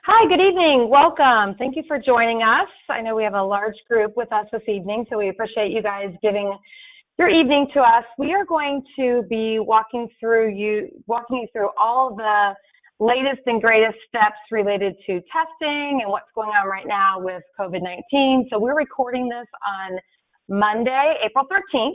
Hi, good evening. Welcome. Thank you for joining us. I know we have a large group with us this evening, so we appreciate you guys giving your evening to us. We are going to be walking you through all the latest and greatest steps related to testing and what's going on right now with COVID-19. So we're recording this on Monday, April 13th.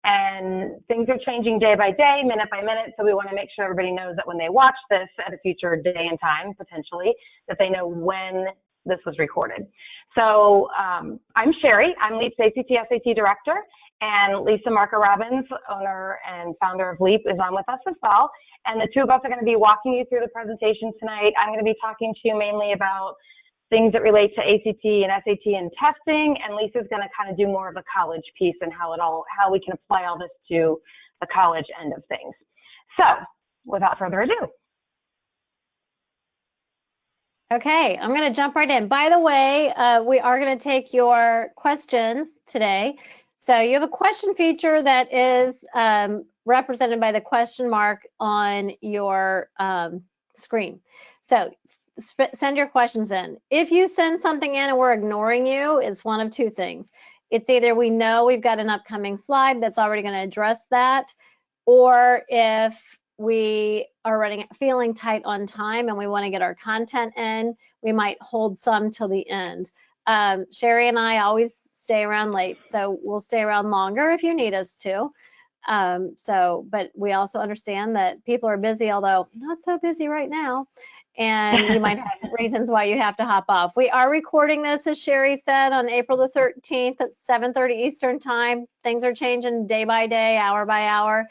And things are changing day by day, minute by minute, so we want to make sure everybody knows that when they watch this at a future day and time, potentially, that they know when this was recorded. So I'm Sherry. I'm LEAP's ACT/SAT Director, and Lisa Marker-Robbins, owner and founder of LEAP, is on with us as well. And the two of us are going to be walking you through the presentation tonight. I'm going to be talking to you mainly about things that relate to ACT and SAT and testing, and Lisa's going to kind of do more of the college piece and how we can apply all this to the college end of things. So, without further ado. Okay, I'm going to jump right in. By the way, we are going to take your questions today. So you have a question feature that is represented by the question mark on your screen. So send your questions in. If you send something in and we're ignoring you, it's one of two things. It's either we know we've got an upcoming slide that's already going to address that, or if we are feeling tight on time and we want to get our content in, we might hold some till the end. Sherry and I always stay around late, so we'll stay around longer if you need us to. But we also understand that people are busy, although not so busy right now, and you might have reasons why you have to hop off. We are recording this, as Sherry said, on April the 13th at 7:30 Eastern time. Things are changing day by day, hour by hour.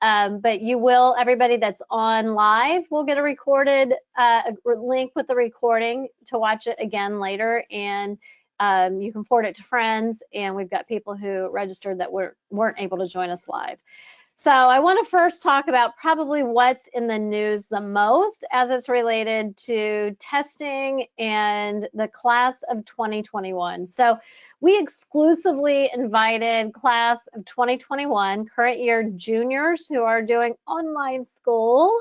But everybody that's on live will get a recorded link with the recording to watch it again later, and you can forward it to friends, and we've got people who registered that weren't able to join us live. So I want to first talk about probably what's in the news the most as it's related to testing and the class of 2021. So we exclusively invited class of 2021, current year juniors who are doing online school,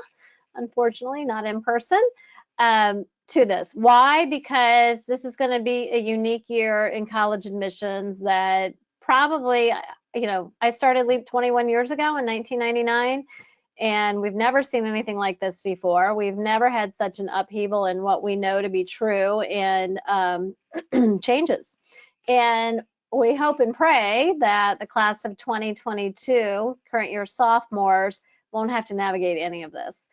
unfortunately not in person, to this. Why? Because this is going to be a unique year in college admissions that probably, I started LEAP 21 years ago in 1999, and we've never seen anything like this before. We've never had such an upheaval in what we know to be true and changes. And we hope and pray that the class of 2022, current year sophomores, won't have to navigate any of this.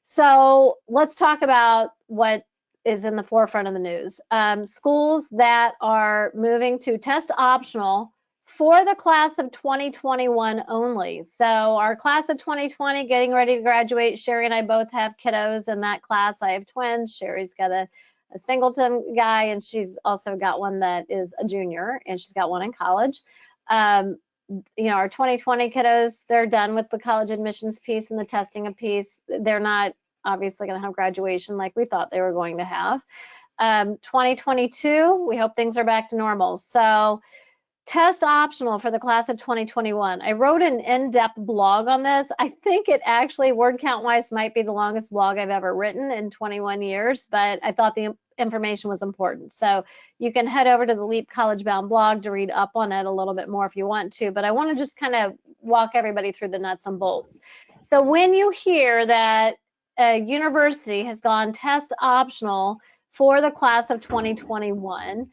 So let's talk about what is in the forefront of the news. Schools that are moving to test optional for the class of 2021 only. So our class of 2020 getting ready to graduate. Sherry and I both have kiddos in that class. I have twins. Sherry's got a singleton guy, and she's also got one that is a junior, and she's got one in college. Our 2020 kiddos, they're done with the college admissions piece and the testing piece. They're not obviously going to have graduation like we thought they were going to have. 2022, we hope things are back to normal. So test optional for the class of 2021. I wrote an in-depth blog on this. I think it actually, word count wise, might be the longest blog I've ever written in 21 years, but I thought the information was important. So you can head over to the LEAP College Bound blog to read up on it a little bit more if you want to, but I want to just kind of walk everybody through the nuts and bolts. So when you hear that a university has gone test optional for the class of 2021,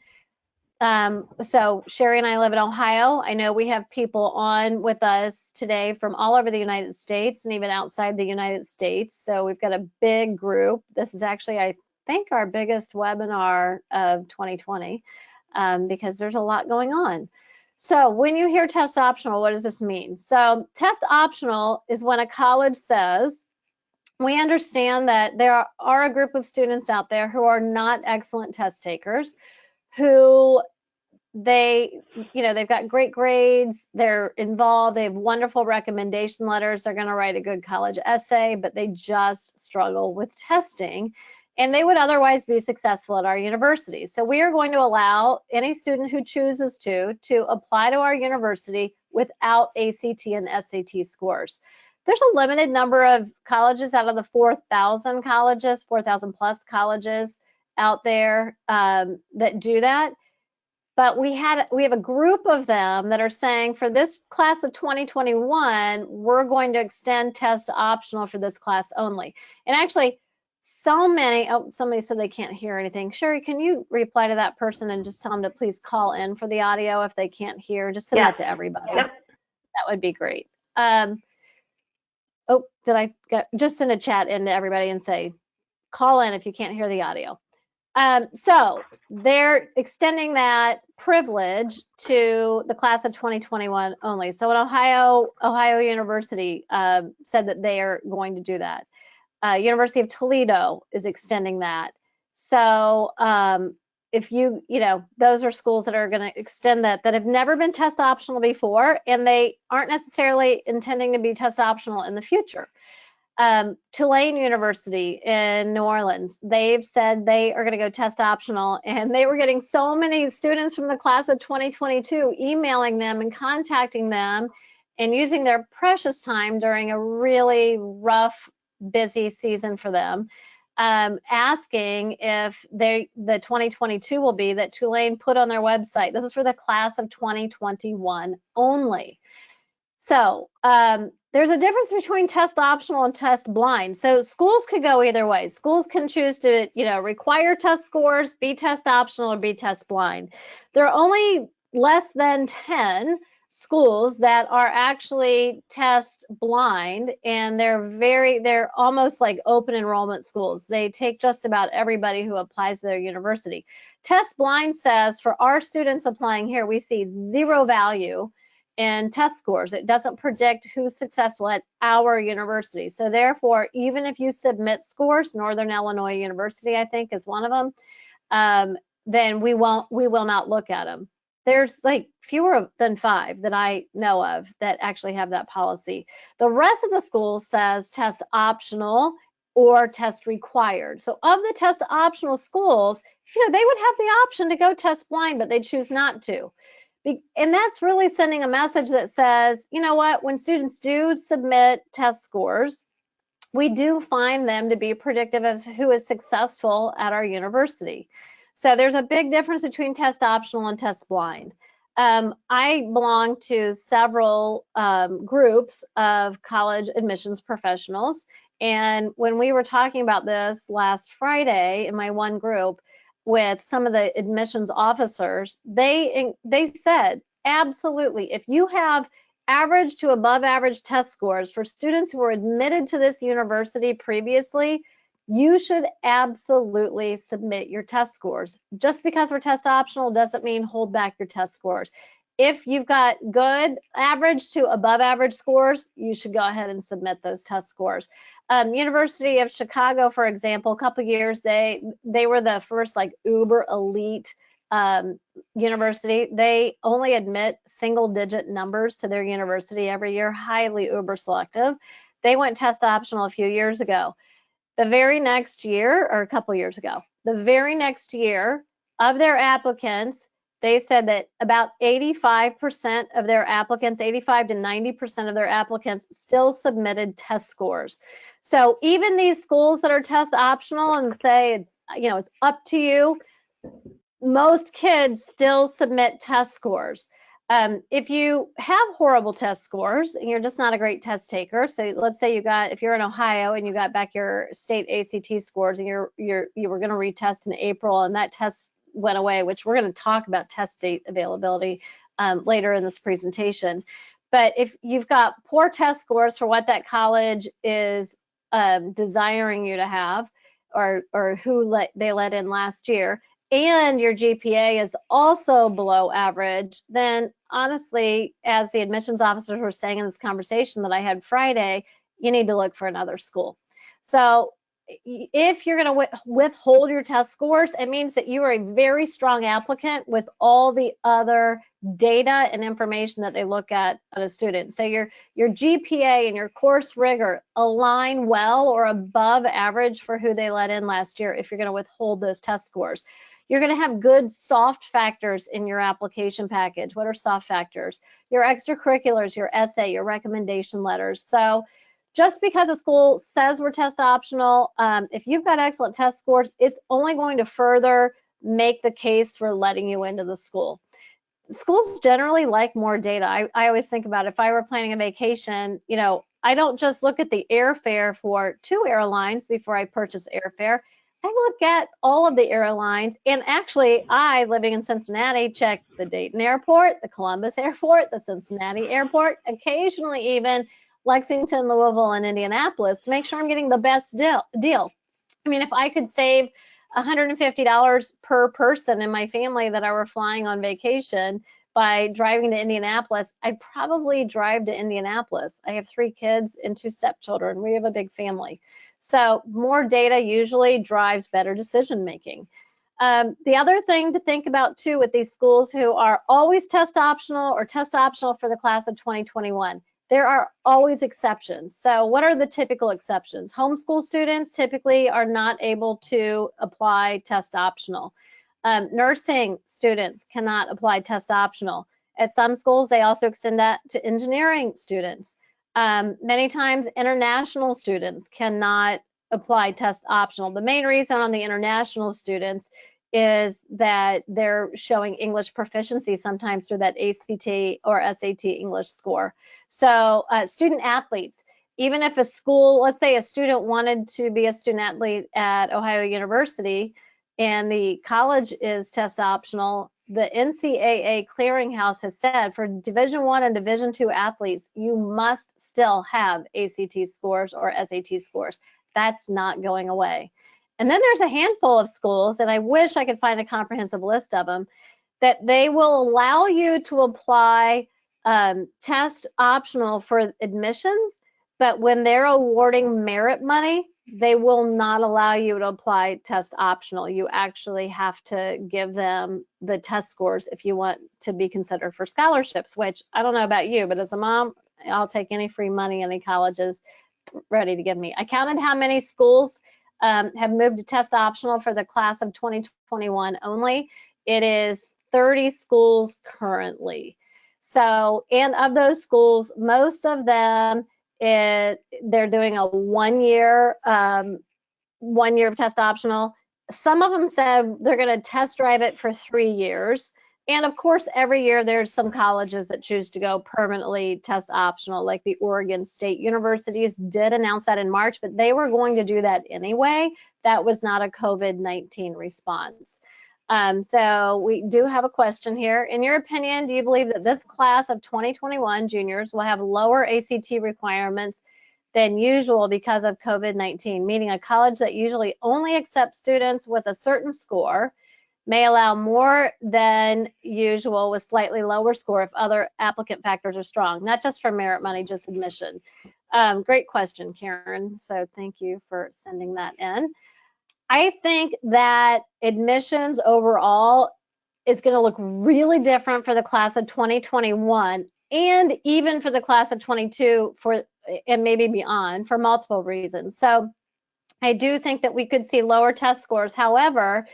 so Sherry and I live in Ohio. I know we have people on with us today from all over the United States and even outside the United States. So we've got a big group. This is actually, I think, our biggest webinar of 2020 because there's a lot going on. So when you hear test optional, what does this mean? So test optional is when a college says, we understand that there are a group of students out there who are not excellent test takers, who they've got great grades, they're involved, they have wonderful recommendation letters, they're going to write a good college essay, but they just struggle with testing, and they would otherwise be successful at our university. So we are going to allow any student who chooses to apply to our university without ACT and SAT scores. There's a limited number of colleges out of the 4,000 colleges, 4,000 plus colleges out there that do that. But we have a group of them that are saying for this class of 2021, we're going to extend test optional for this class only. And actually, so many, oh, somebody said they can't hear anything. Sherry, can you reply to that person and just tell them to please call in for the audio if they can't hear? Just send that to everybody. Yep. That would be great. Oh, just send a chat into everybody and say, call in if you can't hear the audio. So they're extending that privilege to the class of 2021 only. So in Ohio University said that they are going to do that. University of Toledo is extending that. So if you know, those are schools that are going to extend that have never been test optional before, and they aren't necessarily intending to be test optional in the future. Tulane University in New Orleans, they've said they are going to go test optional, and they were getting so many students from the class of 2022 emailing them and contacting them and using their precious time during a really rough, busy season for them, asking if the 2022 will be that Tulane put on their website. This is for the class of 2021 only. So there's a difference between test optional and test blind. So schools could go either way. Schools can choose to, require test scores, be test optional, or be test blind. There are only less than 10 schools that are actually test blind, and they're almost like open enrollment schools. They take just about everybody who applies to their university. Test blind says for our students applying here, we see zero value in test scores. It doesn't predict who's successful at our university. So therefore, even if you submit scores, Northern Illinois University, I think, is one of them, then we will not look at them. There's like fewer than 5 that I know of that actually have that policy. The rest of the schools says test optional or test required. So of the test optional schools, they would have the option to go test blind, but they choose not to. And that's really sending a message that says, you know what, when students do submit test scores, we do find them to be predictive of who is successful at our university. So there's a big difference between test optional and test blind. I belong to several groups of college admissions professionals. And when we were talking about this last Friday in my one group with some of the admissions officers, they said, absolutely, if you have average to above average test scores for students who were admitted to this university previously, you should absolutely submit your test scores. Just because we're test optional doesn't mean hold back your test scores. If you've got good average to above average scores, you should go ahead and submit those test scores. University of Chicago, for example, a couple years, they were the first like uber elite university. They only admit single digit numbers to their university every year, highly uber selective. They went test optional a few years ago. The very next year, or a couple years ago, the very next year of their applicants, they said that about 85% of their applicants, 85 to 90% of their applicants still submitted test scores. So even these schools that are test optional and say it's up to you, most kids still submit test scores. If you have horrible test scores and you're just not a great test taker, so let's say if you're in Ohio and you got back your state ACT scores and you were going to retest in April and that test went away, which we're going to talk about test date availability later in this presentation. But if you've got poor test scores for what that college is desiring you to have, or who they let in last year, and your GPA is also below average, then honestly, as the admissions officers were saying in this conversation that I had Friday, you need to look for another school. So if you're going to withhold your test scores, it means that you are a very strong applicant with all the other data and information that they look at a student. So your GPA and your course rigor align well or above average for who they let in last year if you're going to withhold those test scores. You're going to have good soft factors in your application package. What are soft factors? Your extracurriculars, your essay, your recommendation letters. So just because a school says we're test optional, if you've got excellent test scores, it's only going to further make the case for letting you into the school. Schools generally like more data. I always think about if I were planning a vacation, you know, I don't just look at the airfare for 2 airlines before I purchase airfare. I look at all of the airlines, and actually, I, living in Cincinnati, check the Dayton Airport, the Columbus Airport, the Cincinnati Airport, occasionally even Lexington, Louisville, and Indianapolis to make sure I'm getting the best deal. I mean, if I could save $150 per person in my family that I were flying on vacation by driving to Indianapolis, I'd probably drive to Indianapolis. I have 3 kids and 2 stepchildren. We have a big family. So more data usually drives better decision making. The other thing to think about too with these schools who are always test optional or test optional for the class of 2021, there are always exceptions. So what are the typical exceptions? Homeschool students typically are not able to apply test optional. Nursing students cannot apply test optional. At some schools, they also extend that to engineering students. Many times, international students cannot apply test optional. The main reason on the international students is that they're showing English proficiency sometimes through that ACT or SAT English score. So student athletes, even if a school, let's say a student wanted to be a student athlete at Ohio University and the college is test optional, the NCAA clearinghouse has said for Division I and Division II athletes, you must still have ACT scores or SAT scores. That's not going away. And then there's a handful of schools, and I wish I could find a comprehensive list of them, that they will allow you to apply test optional for admissions, but when they're awarding merit money, they will not allow you to apply test optional. You actually have to give them the test scores if you want to be considered for scholarships, which I don't know about you, but as a mom, I'll take any free money any college is ready to give me. I counted how many schools have moved to test optional for the class of 2021 only. It is 30 schools currently. So, and of those schools, most of them, they're doing a 1 year of test optional. Some of them said they're going to test drive it for 3 years. And of course, every year there's some colleges that choose to go permanently test optional, like the Oregon State Universities did announce that in March, but they were going to do that anyway. That was not a COVID-19 response. So we do have a question here. In your opinion, do you believe that this class of 2021 juniors will have lower ACT requirements than usual because of COVID-19, meaning a college that usually only accepts students with a certain score may allow more than usual with slightly lower score if other applicant factors are strong, not just for merit money, just admission? Great question, Karen. So thank you for sending that in. I think that admissions overall is going to look really different for the class of 2021 and even for the class of 22 and maybe beyond for multiple reasons. So I do think that we could see lower test scores. However,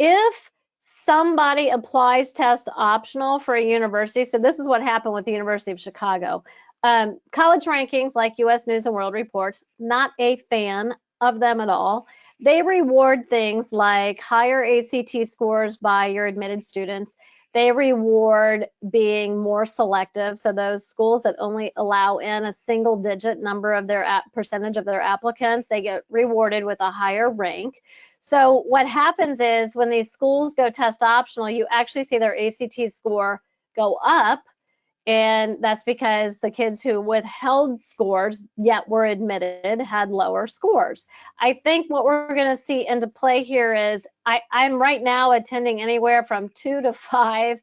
if somebody applies test optional for a university, so this is what happened with the University of Chicago. College rankings like US News and World Reports, not a fan of them at all. They reward things like higher ACT scores by your admitted students. They reward being more selective. So those schools that only allow in a single digit number of their percentage of their applicants, they get rewarded with a higher rank. So what happens is when these schools go test optional, you actually see their ACT score go up. And that's because the kids who withheld scores yet were admitted had lower scores. I think what we're going to see into play here is I'm right now attending anywhere from 2 to 5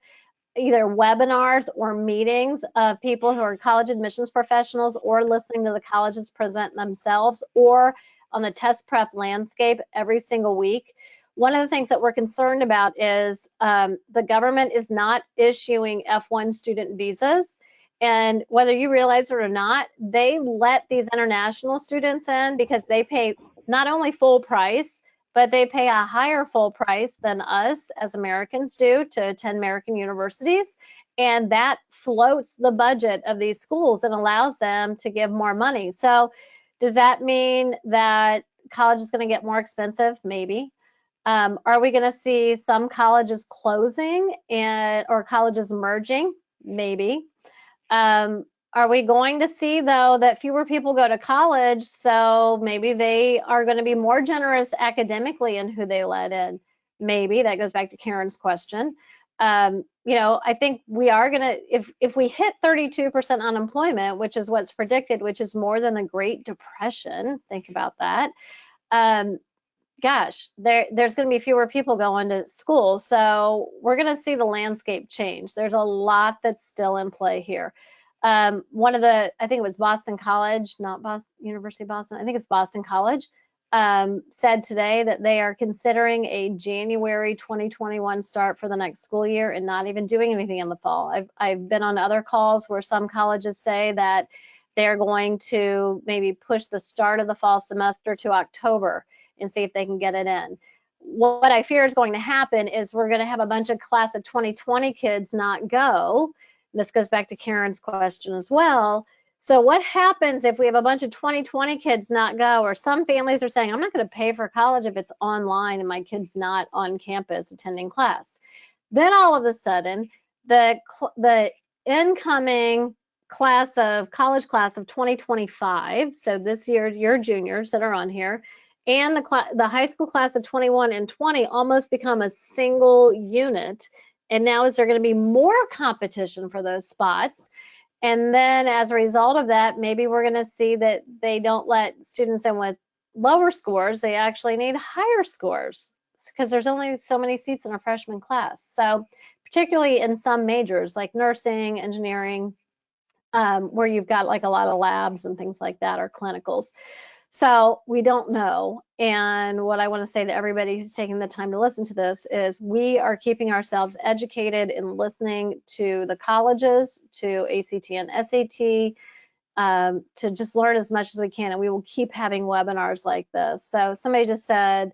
either webinars or meetings of people who are college admissions professionals or listening to the colleges present themselves or on the test prep landscape every single week. One of the things that we're concerned about is the government is not issuing F1 student visas. And whether you realize it or not, they let these international students in because they pay not only full price, but they pay a higher full price than us as Americans do to attend American universities. And that floats the budget of these schools and allows them to give more money. So Does that mean that college is going to get more expensive? Maybe. Are we going to see some colleges closing or colleges merging? Maybe. Are we going to see, though, that fewer people go to college, so maybe they are going to be more generous academically in who they let in? Maybe. That goes back to Karen's question. I think we are going to, if we hit 32% unemployment, which is what's predicted, which is more than the Great Depression, think about that. Gosh, there's going to be fewer people going to school. So we're going to see the landscape change. There's a lot that's still in play here. I think it was Boston College, not University of Boston, I think it's Boston College, said today that they are considering a January 2021 start for the next school year and not even doing anything in the fall. I've been on other calls where some colleges say that they're going to maybe push the start of the fall semester to October and see if they can get it in. What I fear is going to happen is we're going to have a bunch of class of 2020 kids not go. This goes back to Karen's question as well. So what happens if we have a bunch of 2020 kids not go, or some families are saying, I'm not going to pay for college if it's online and my kid's not on campus attending class? Then all of a sudden, the incoming college class of 2025, so this year, your juniors that are on here, and the high school class of 21 and 20 almost become a single unit. And now is there going to be more competition for those spots? And then as a result of that, maybe we're going to see that they don't let students in with lower scores. They actually need higher scores because there's only so many seats in a freshman class. So particularly in some majors like nursing, engineering, where you've got like a lot of labs and things like that, or clinicals. So we don't know. And what I want to say to everybody who's taking the time to listen to this is we are keeping ourselves educated and listening to the colleges, to ACT and SAT, to just learn as much as we can. And we will keep having webinars like this. So somebody just said,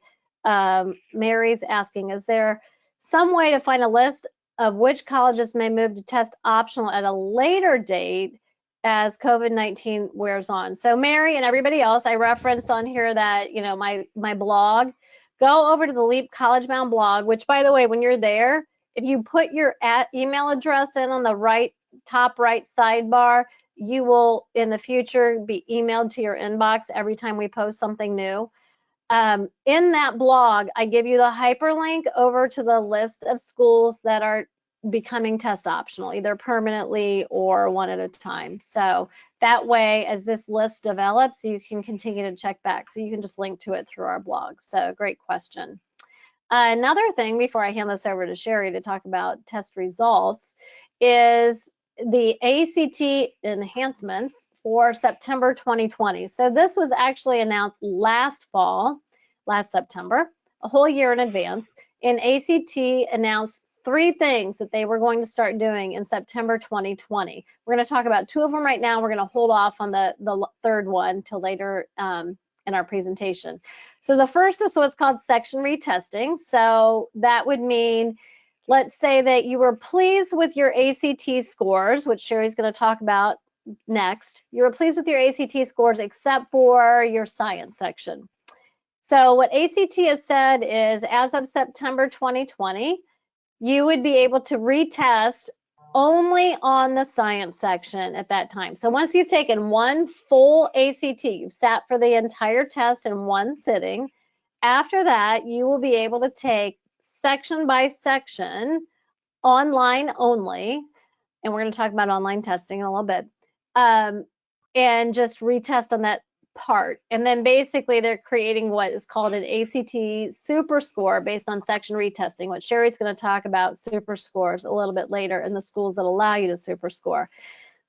Mary's asking, is there some way to find a list of which colleges may move to test optional at a later date as COVID-19 wears on? So Mary and everybody else, I referenced on here that, my blog, go over to the Leap College Bound blog, which, by the way, when you're there, if you put your email address in on the top right sidebar, you will in the future be emailed to your inbox every time we post something new. In that blog, I give you the hyperlink over to the list of schools that are becoming test optional, either permanently or one at a time. So that way, as this list develops, you can continue to check back. So you can just link to it through our blog. So great question. Another thing before I hand this over to Sherry to talk about test results is the ACT enhancements for September 2020. So this was actually announced last September, a whole year in advance. And ACT announced 3 things that they were going to start doing in September 2020. We're going to talk about 2 of them right now. We're going to hold off on the third one till later in our presentation. So the first is what's called section retesting. So that would mean, let's say that you were pleased with your ACT scores, which Sherry's going to talk about next. You were pleased with your ACT scores except for your science section. So what ACT has said is, as of September 2020, you would be able to retest only on the science section at that time. So once you've taken one full ACT, you've sat for the entire test in one sitting, after that, you will be able to take section by section, online only, and we're going to talk about online testing in a little bit, and just retest on that part. And then basically they're creating what is called an ACT super score based on section retesting, which Sherry's going to talk about super scores a little bit later in the schools that allow you to super score.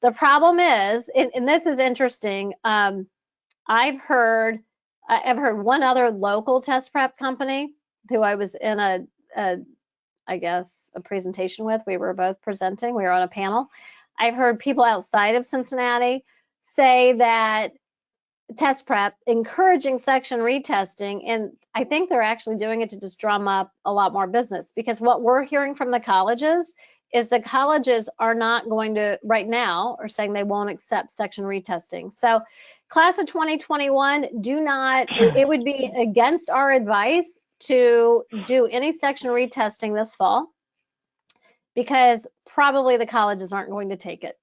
The problem is, and this is interesting, I've heard one other local test prep company who I was in I guess a presentation with. We were both presenting, we were on a panel. I've heard people outside of Cincinnati say that test prep encouraging section retesting, and I think they're actually doing it to just drum up a lot more business, because what we're hearing from the colleges is the colleges are not going to, right now, are saying they won't accept section retesting. So class of 2021, it would be against our advice to do any section retesting this fall, because probably the colleges aren't going to take it.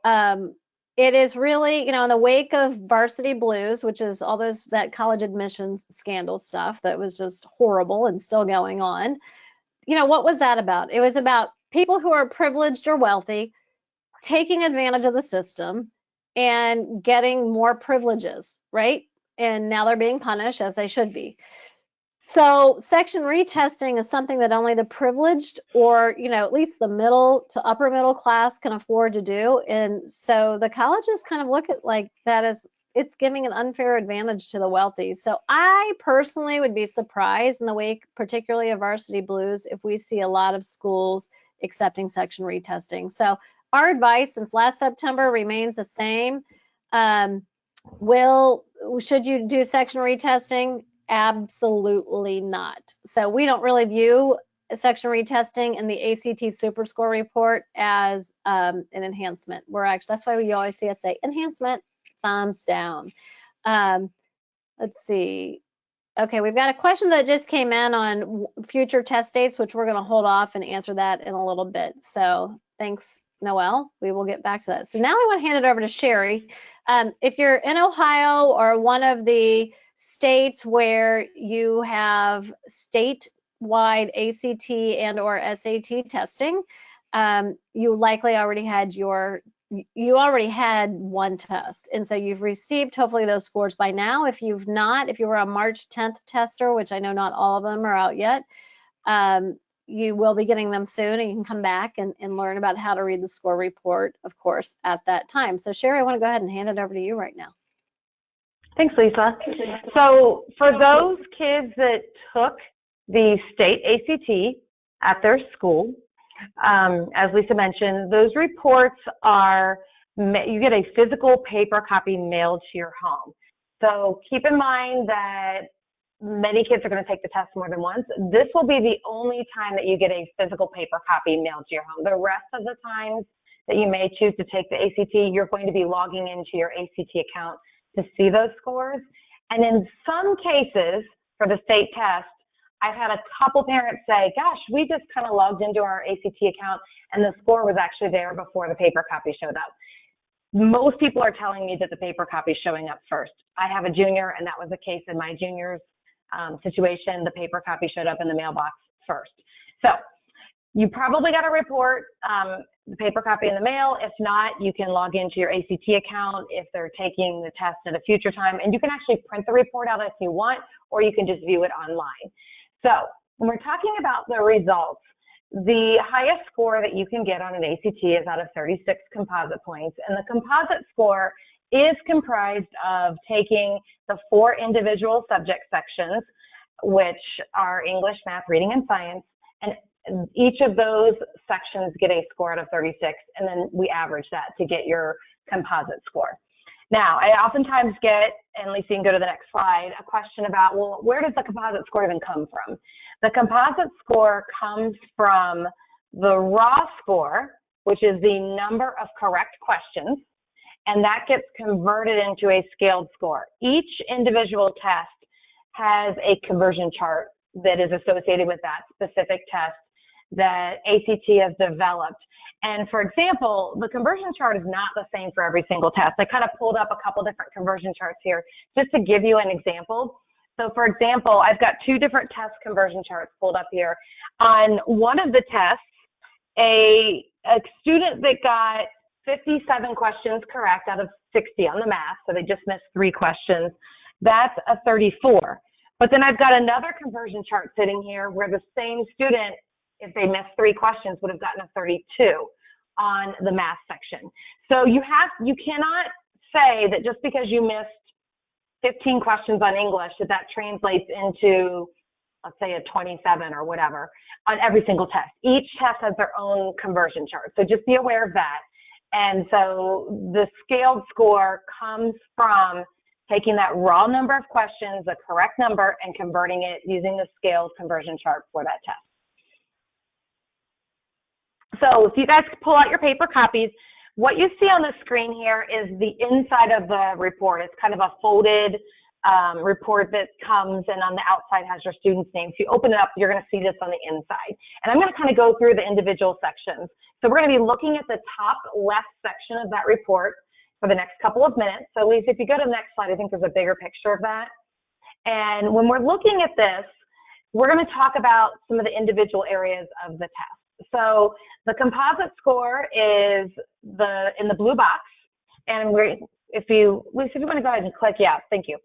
It is really, in the wake of Varsity Blues, which is all that college admissions scandal stuff that was just horrible and still going on. What was that about? It was about people who are privileged or wealthy taking advantage of the system and getting more privileges, right? And now they're being punished, as they should be. So section retesting is something that only the privileged, or at least the middle to upper middle class, can afford to do. And so the colleges kind of look at like that as it's giving an unfair advantage to the wealthy. So I personally would be surprised in the wake, particularly of Varsity Blues, if we see a lot of schools accepting section retesting. So our advice since last September remains the same. Should you do section retesting? Absolutely not. So we don't really view section retesting in the ACT Super Score report as an enhancement. That's why you always see us say enhancement, thumbs down. Let's see. Okay, we've got a question that just came in on future test dates, which we're going to hold off and answer that in a little bit. So thanks, Noelle. We will get back to that. So now I want to hand it over to Sherry. If you're in Ohio or one of the states where you have statewide ACT and or SAT testing, you likely already had one test, and so you've received hopefully those scores by now. If you've not, if you were a March 10th tester, which I know not all of them are out yet, you will be getting them soon, and you can come back and learn about how to read the score report, of course, at that time. So Sherry, I want to go ahead and hand it over to you right now. Thanks, Lisa. So for those kids that took the state ACT at their school, as Lisa mentioned, those reports you get a physical paper copy mailed to your home. So keep in mind that many kids are going to take the test more than once. This will be the only time that you get a physical paper copy mailed to your home. The rest of the times that you may choose to take the ACT, you're going to be logging into your ACT account to see those scores. And in some cases, for the state test, I've had a couple parents say, gosh, we just kind of logged into our ACT account and the score was actually there before the paper copy showed up. Most people are telling me that the paper copy is showing up first. I have a junior, and that was the case in my junior's situation. The paper copy showed up in the mailbox first. So you probably got a report, the paper copy in the mail. If not, you can log into your ACT account if they're taking the test at a future time, and you can actually print the report out if you want, or you can just view it online. So when we're talking about the results, the highest score that you can get on an ACT is out of 36 composite points, and the composite score is comprised of taking the 4 individual subject sections, which are English, math, reading, and science, and each of those sections get a score out of 36, and then we average that to get your composite score. Now, I oftentimes get, and Lisa, you can go to the next slide, a question about, well, where does the composite score even come from? The composite score comes from the raw score, which is the number of correct questions, and that gets converted into a scaled score. Each individual test has a conversion chart that is associated with that specific test that ACT has developed. And for example, the conversion chart is not the same for every single test. I kind of pulled up a couple different conversion charts here just to give you an example. So for example, I've got 2 different test conversion charts pulled up here. On one of the tests, a student that got 57 questions correct out of 60 on the math, so they just missed 3 questions, that's a 34. But then I've got another conversion chart sitting here where the same student, if they missed 3 questions, would have gotten a 32 on the math section. So you cannot say that just because you missed 15 questions on English that translates into, let's say, a 27 or whatever on every single test. Each test has their own conversion chart. So just be aware of that. And so the scaled score comes from taking that raw number of questions, the correct number, and converting it using the scaled conversion chart for that test. So if you guys pull out your paper copies, What you see on the screen here is the inside of the report. It's kind of a folded report that comes, and on the outside has your student's name. If you open it up, you're going to see this on the inside. And I'm going to kind of go through the individual sections. So we're going to be looking at the top left section of that report for the next couple of minutes. So Lisa, if you go to the next slide, I think there's a bigger picture of that. And when we're looking at this, we're going to talk about some of the individual areas of the test. So the composite score is in the blue box. And if you want to go ahead and click, yeah, thank you.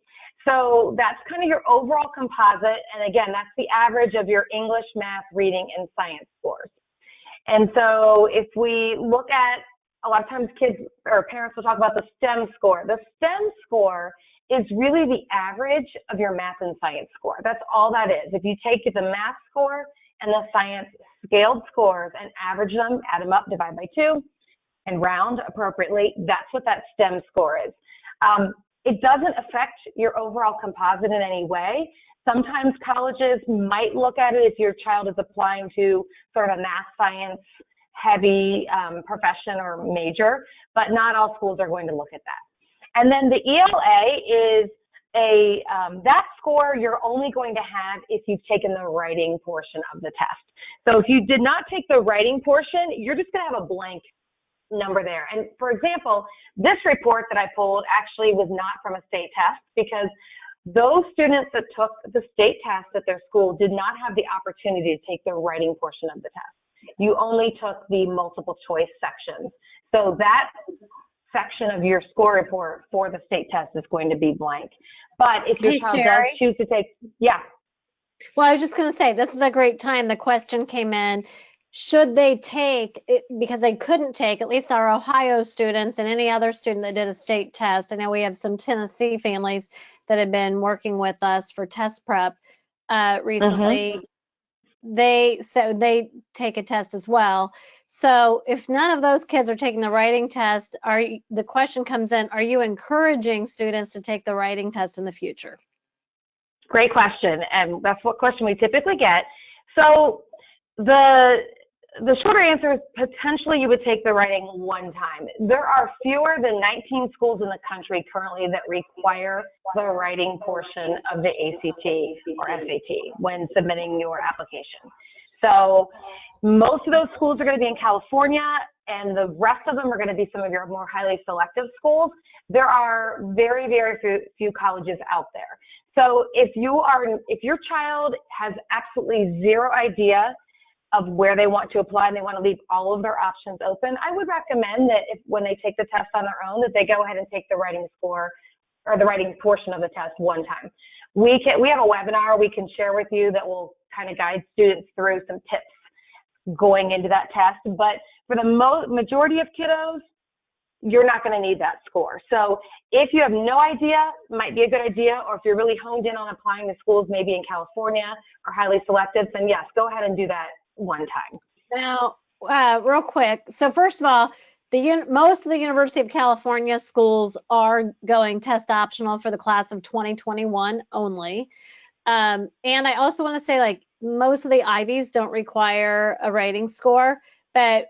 So that's kind of your overall composite. And again, that's the average of your English, math, reading, and science scores. And so if we look at, a lot of times kids or parents will talk about the STEM score. The STEM score is really the average of your math and science score. That's all that is. If you take the math score and the science scaled scores and average them, add them up, divide by 2, and round appropriately, that's what that STEM score is. It doesn't affect your overall composite in any way. Sometimes colleges might look at it if your child is applying to sort of a math science heavy profession or major, but not all schools are going to look at that. And then the ELA is that score you're only going to have if you've taken the writing portion of the test. So if you did not take the writing portion, you're just going to have a blank number there. And for example, this report that I pulled actually was not from a state test, because those students that took the state test at their school did not have the opportunity to take the writing portion of the test. You only took the multiple choice section. So that section of your score report for the state test is going to be blank. But if your child does choose to take, yeah. Well, I was just going to say, this is a great time. The question came in, should they take it, because they couldn't take, at least our Ohio students and any other student that did a state test. I know we have some Tennessee families that have been working with us for test prep recently. They take a test as well. So if none of those kids are taking the writing test, the question comes in, are you encouraging students to take the writing test in the future? Great question, and that's what question we typically get. So the shorter answer is potentially you would take the writing one time. There are fewer than 19 schools in the country currently that require the writing portion of the ACT or SAT when submitting your application. So most of those schools are going to be in California, and the rest of them are going to be some of your more highly selective schools. There are very, very few colleges out there. So if your child has absolutely zero idea of where they want to apply and they want to leave all of their options open, I would recommend that when they take the test on their own, that they go ahead and take the writing score or the writing portion of the test one time. We have a webinar we can share with you that will kind of guide students through some tips going into that test. But for the majority of kiddos, you're not going to need that score. So if you have no idea, it might be a good idea, or if you're really honed in on applying to schools maybe in California or highly selective, then yes, go ahead and do that one time. Now, real quick. So first of all, most of the University of California schools are going test optional for the class of 2021 only. And I also want to say, like, most of the Ivies don't require a writing score. But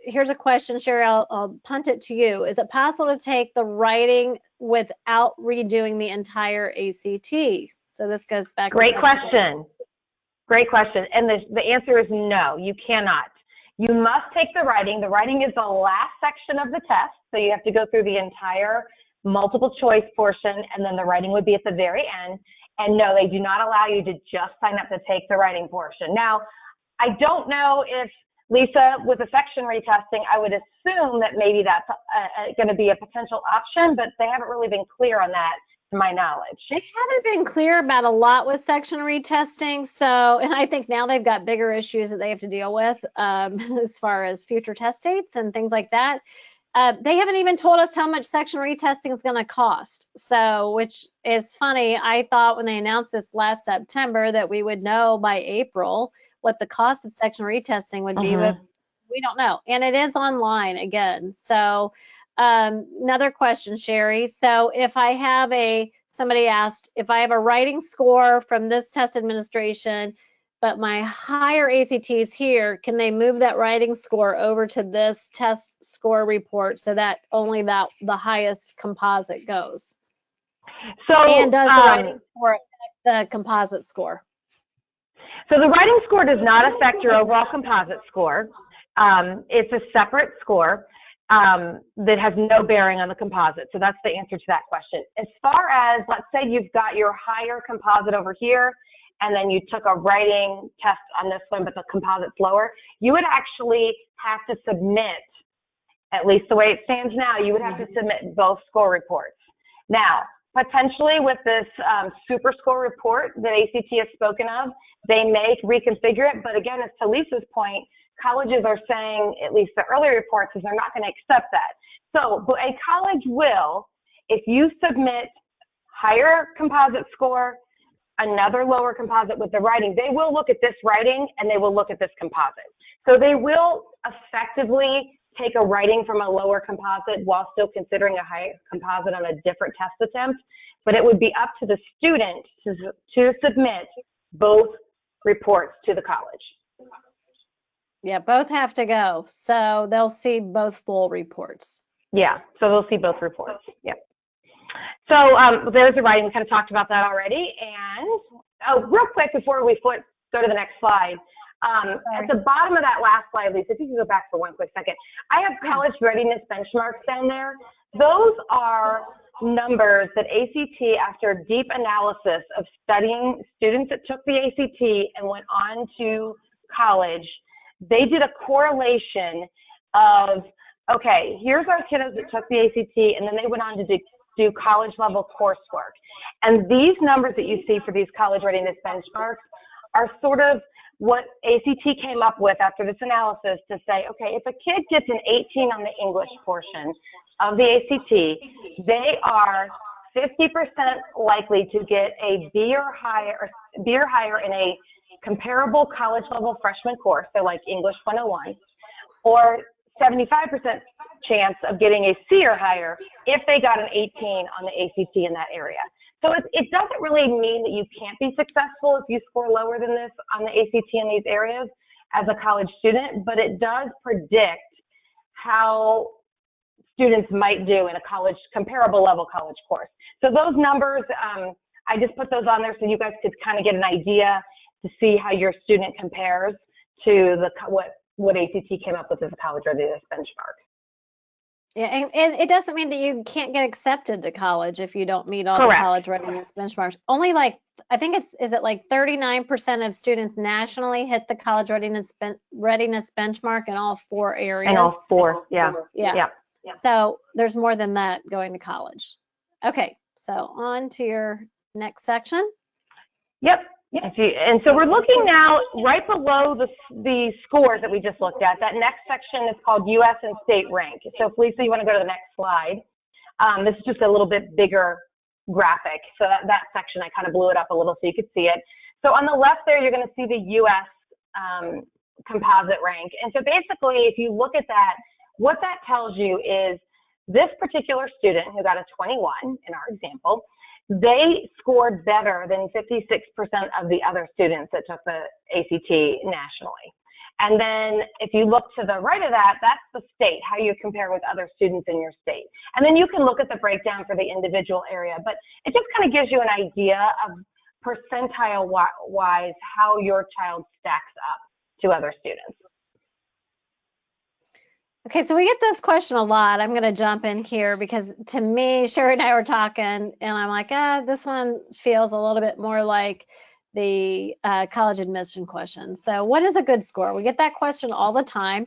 here's a question, Sherry, I'll punt it to you. Is it possible to take the writing without redoing the entire ACT? So this goes back. Great question. Great question. And the answer is no, you cannot. You must take the writing. The writing is the last section of the test. So you have to go through the entire multiple choice portion, and then the writing would be at the very end. And no, they do not allow you to just sign up to take the writing portion. Now, I don't know if, Lisa, with the section retesting, I would assume that maybe that's going to be a potential option, but they haven't really been clear on that, to my knowledge. They haven't been clear about a lot with section retesting. So, and I think now they've got bigger issues that they have to deal with as far as future test dates and things like that. They haven't even told us how much section retesting is going to cost. So, which is funny. I thought when they announced this last September that we would know by April what the cost of section retesting would be, but we don't know. And it is online again. So another question, Sherry. So if I have somebody asked, if I have a writing score from this test administration, but my higher ACTs here, can they move that writing score over to this test score report so that only the highest composite goes? So, and does the writing score affect the composite score? So the writing score does not affect your overall composite score. It's a separate score that has no bearing on the composite. So that's the answer to that question. As far as, let's say you've got your higher composite over here, and then you took a writing test on this one, but the composite's lower, you would actually have to submit, at least the way it stands now, you would have to submit both score reports. Now, potentially with this super score report that ACT has spoken of, they may reconfigure it, but again, as to Lisa's point, colleges are saying, at least the early reports, is they're not going to accept that. So a college will, if you submit higher composite score, another lower composite with the writing, they will look at this writing and they will look at this composite. So they will effectively take a writing from a lower composite while still considering a higher composite on a different test attempt, but it would be up to the student to submit both reports to the college. Yeah, both have to go. So they'll see both full reports. Yeah, so they'll see both reports. Yep. So there's the writing. We kind of talked about that already. And real quick before we go to the next slide, at the bottom of that last slide, Lisa, if you can go back for one quick second, I have college readiness benchmarks down there. Those are numbers that ACT, after deep analysis of studying students that took the ACT and went on to college, they did a correlation of, okay, here's our kiddos that took the ACT, and then they went on to do college level coursework. And these numbers that you see for these college readiness benchmarks are sort of what ACT came up with after this analysis to say, okay, if a kid gets an 18 on the English portion of the ACT, they are 50% likely to get a B or higher in a comparable college level freshman course, so like English 101, or 75% chance of getting a C or higher if they got an 18 on the ACT in that area. So it doesn't really mean that you can't be successful if you score lower than this on the ACT in these areas as a college student, but it does predict how students might do in a college, comparable level college course. So those numbers, I just put those on there so you guys could kind of get an idea to see how your student compares to what ACT came up with as a college readiness benchmark. Yeah, and it doesn't mean that you can't get accepted to college if you don't meet all Correct. the college readiness benchmarks. Only like, I think is it like 39% of students nationally hit the college readiness benchmark in all 4 areas? In all 4, yeah. Yeah. So there's more than that going to college. Okay, so on to your next section. Yep. And so we're looking now right below the scores that we just looked at. That next section is called U.S. and state rank. So if Lisa, you want to go to the next slide. This is just a little bit bigger graphic. So that section, I kind of blew it up a little so you could see it. So on the left there, you're going to see the U.S. Composite rank. And so basically, if you look at that, what that tells you is this particular student who got a 21 in our example, they scored better than 56% of the other students that took the ACT nationally. And then if you look to the right of that, that's the state, how you compare with other students in your state. And then you can look at the breakdown for the individual area, but it just kind of gives you an idea of percentile-wise how your child stacks up to other students. Okay, so we get this question a lot. I'm going to jump in here because to me, Sherry and I were talking and I'm like, this one feels a little bit more like the college admission question. So what is a good score? We get that question all the time.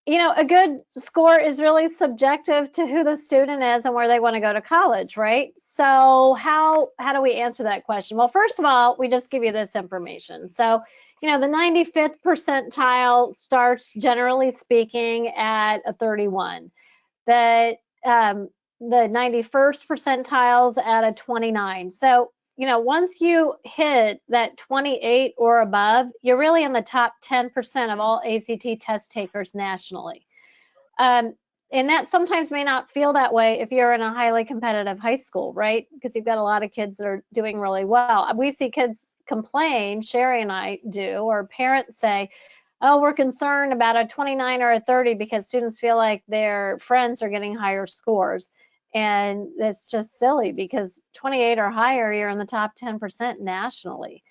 You know, a good score is really subjective to who the student is and where they want to go to college, right? So how do we answer that question? Well, first of all, we just give you this information. So, you know, the 95th percentile starts, generally speaking, at a 31. The 91st percentile's at a 29. So, you know, once you hit that 28 or above, you're really in the top 10% of all ACT test takers nationally. And that sometimes may not feel that way if you're in a highly competitive high school, right? Because you've got a lot of kids that are doing really well. We see kids complain, Sherry and I do, or parents say, oh, we're concerned about a 29 or a 30 because students feel like their friends are getting higher scores. And it's just silly because 28 or higher, you're in the top 10% nationally.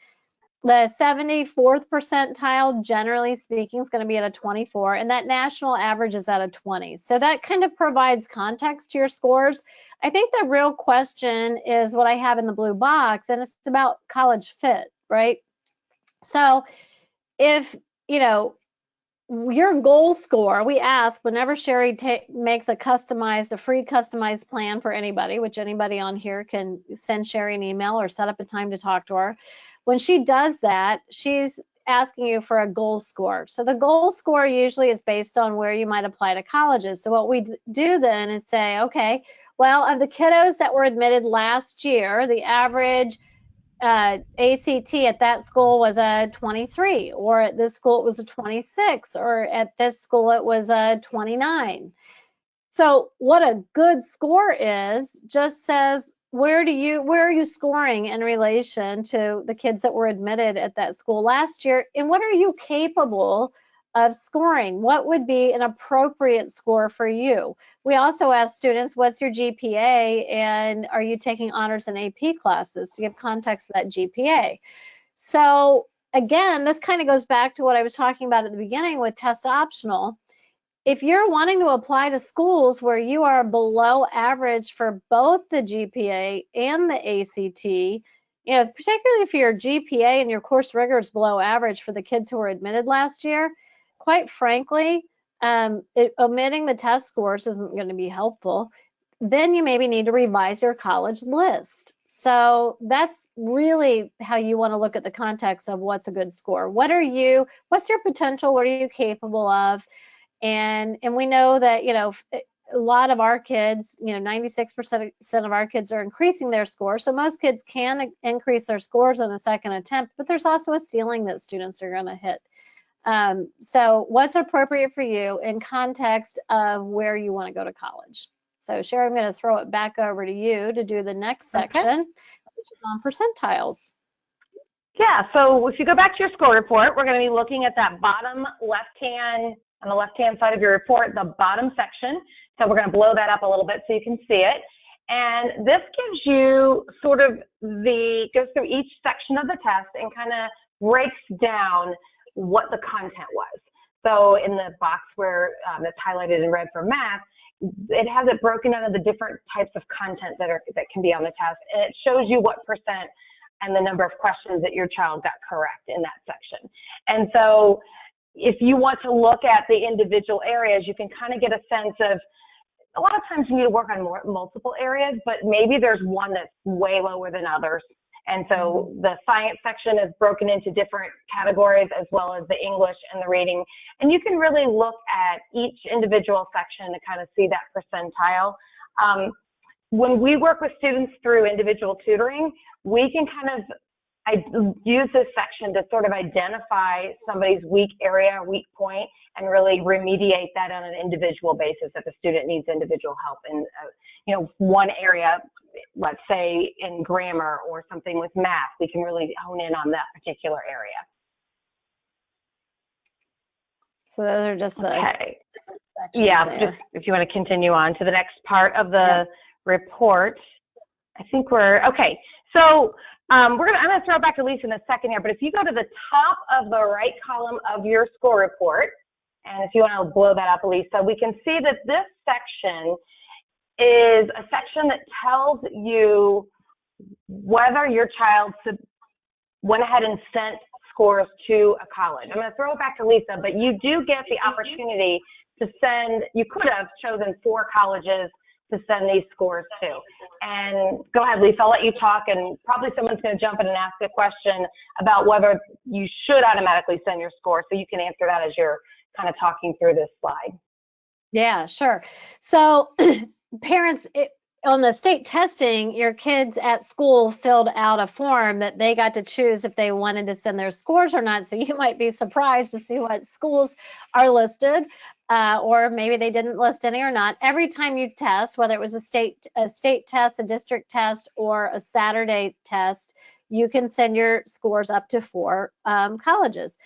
The 74th percentile, generally speaking, is going to be at a 24, and that national average is at a 20. So that kind of provides context to your scores. I think the real question is what I have in the blue box, and it's about college fit, right? So if, you know, your goal score, we ask whenever Sherry makes a free customized plan for anybody, which anybody on here can send Sherry an email or set up a time to talk to her. When she does that, she's asking you for a goal score. So the goal score usually is based on where you might apply to colleges. So what we do then is say, okay, well, of the kiddos that were admitted last year, the average ACT at that school was a 23, or at this school it was a 26, or at this school it was a 29. So what a good score is just says, where are you scoring in relation to the kids that were admitted at that school last year, and what are you capable of scoring? What would be an appropriate score for you? We also ask students, what's your GPA, and are you taking honors and AP classes, to give context to that GPA. So again, this kind of goes back to what I was talking about at the beginning with test optional. If you're wanting to apply to schools where you are below average for both the GPA and the ACT, particularly if your GPA and your course rigor is below average for the kids who were admitted last year, quite frankly, omitting the test scores isn't going to be helpful. Then you maybe need to revise your college list. So that's really how you want to look at the context of what's a good score. What's your potential? What are you capable of? And we know that, a lot of our kids, 96% of our kids are increasing their score. So most kids can increase their scores on a second attempt, but there's also a ceiling that students are going to hit. So what's appropriate for you in context of where you want to go to college? So Sherry, I'm going to throw it back over to you to do the next section, which is on percentiles. Yeah, so if you go back to your score report, we're going to be looking at that bottom left-hand, on the left-hand side of your report, the bottom section. So we're going to blow that up a little bit so you can see it. And this gives you goes through each section of the test and kind of breaks down what the content was. So in the box where that's highlighted in red for math, it has it broken down into the different types of content that can be on the test. And it shows you what percent and the number of questions that your child got correct in that section. And so if you want to look at the individual areas, you can kind of get a sense of, a lot of times you need to work on multiple areas, but maybe there's one that's way lower than others. And so the science section is broken into different categories, as well as the English and the reading. And you can really look at each individual section to kind of see that percentile. When we work with students through individual tutoring, we can kind of use this section to sort of identify somebody's weak area, weak point, and really remediate that on an individual basis if a student needs individual help in, one area, let's say in grammar or something with math, we can really hone in on that particular area. So those are just the okay. Just if you want to continue on to the next part of the report. I think we're okay. So I'm going to throw it back to Lisa in a second here, but if you go to the top of the right column of your score report, and if you want to blow that up, Lisa, we can see that this section is a section that tells you whether your child went ahead and sent scores to a college. I'm going to throw it back to Lisa, but you do get the opportunity to you could have chosen 4 colleges to send these scores to. And go ahead, Lisa, I'll let you talk, and probably someone's going to jump in and ask a question about whether you should automatically send your score, so you can answer that as you're kind of talking through this slide. Yeah, sure. So parents, on the state testing, your kids at school filled out a form that they got to choose if they wanted to send their scores or not. So you might be surprised to see what schools are listed, or maybe they didn't list any or not. Every time you test, whether it was a state test, a district test, or a Saturday test, you can send your scores up to 4 colleges.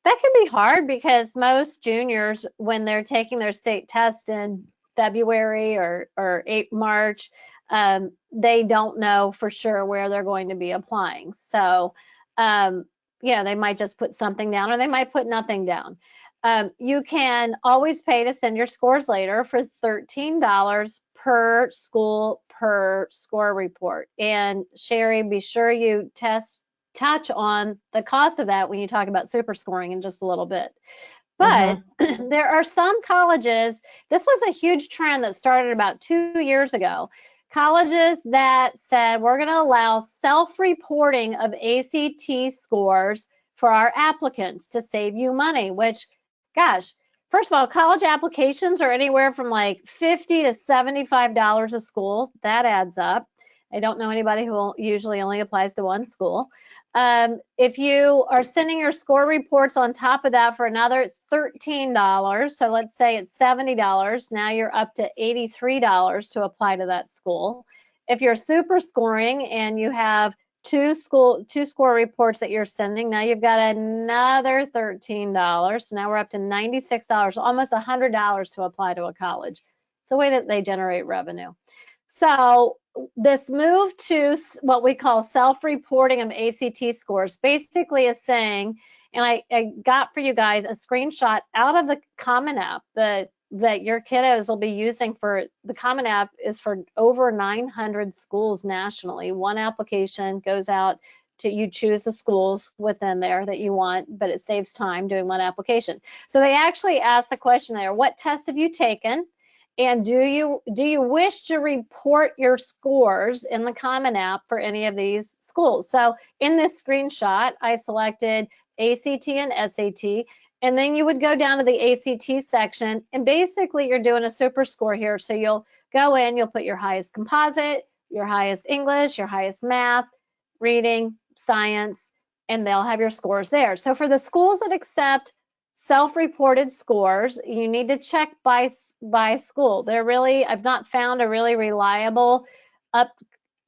That can be hard because most juniors, when they're taking their state test in February or March, they don't know for sure where they're going to be applying. So, they might just put something down, or they might put nothing down. You can always pay to send your scores later for $13 per school per score report. And Sherry, be sure you touch on the cost of that when you talk about super scoring in just a little bit. But there are some colleges, this was a huge trend that started about 2 years ago, colleges that said we're going to allow self-reporting of ACT scores for our applicants to save you money, which, gosh, first of all, college applications are anywhere from like $50 to $75 a school. That adds up. I don't know anybody who usually only applies to one school. If you are sending your score reports on top of that for another, it's $13. So let's say it's $70. Now you're up to $83 to apply to that school. If you're super scoring and you have two score reports that you're sending, now you've got another $13. So now we're up to $96, almost $100 to apply to a college. It's the way that they generate revenue. So this move to what we call self-reporting of ACT scores basically is saying, and I got for you guys a screenshot out of the Common App that your kiddos will be using for the Common App is for over 900 schools nationally. One application goes out to, you choose the schools within there that you want, but it saves time doing one application. So they actually ask the question there, what test have you taken? And do you wish to report your scores in the Common App for any of these schools? So in this screenshot, I selected ACT and SAT, and then you would go down to the ACT section, and basically you're doing a super score here. So you'll go in, you'll put your highest composite, your highest English, your highest math, reading, science, and they'll have your scores there. So for the schools that accept self-reported scores, you need to check by school. I've not found a really reliable,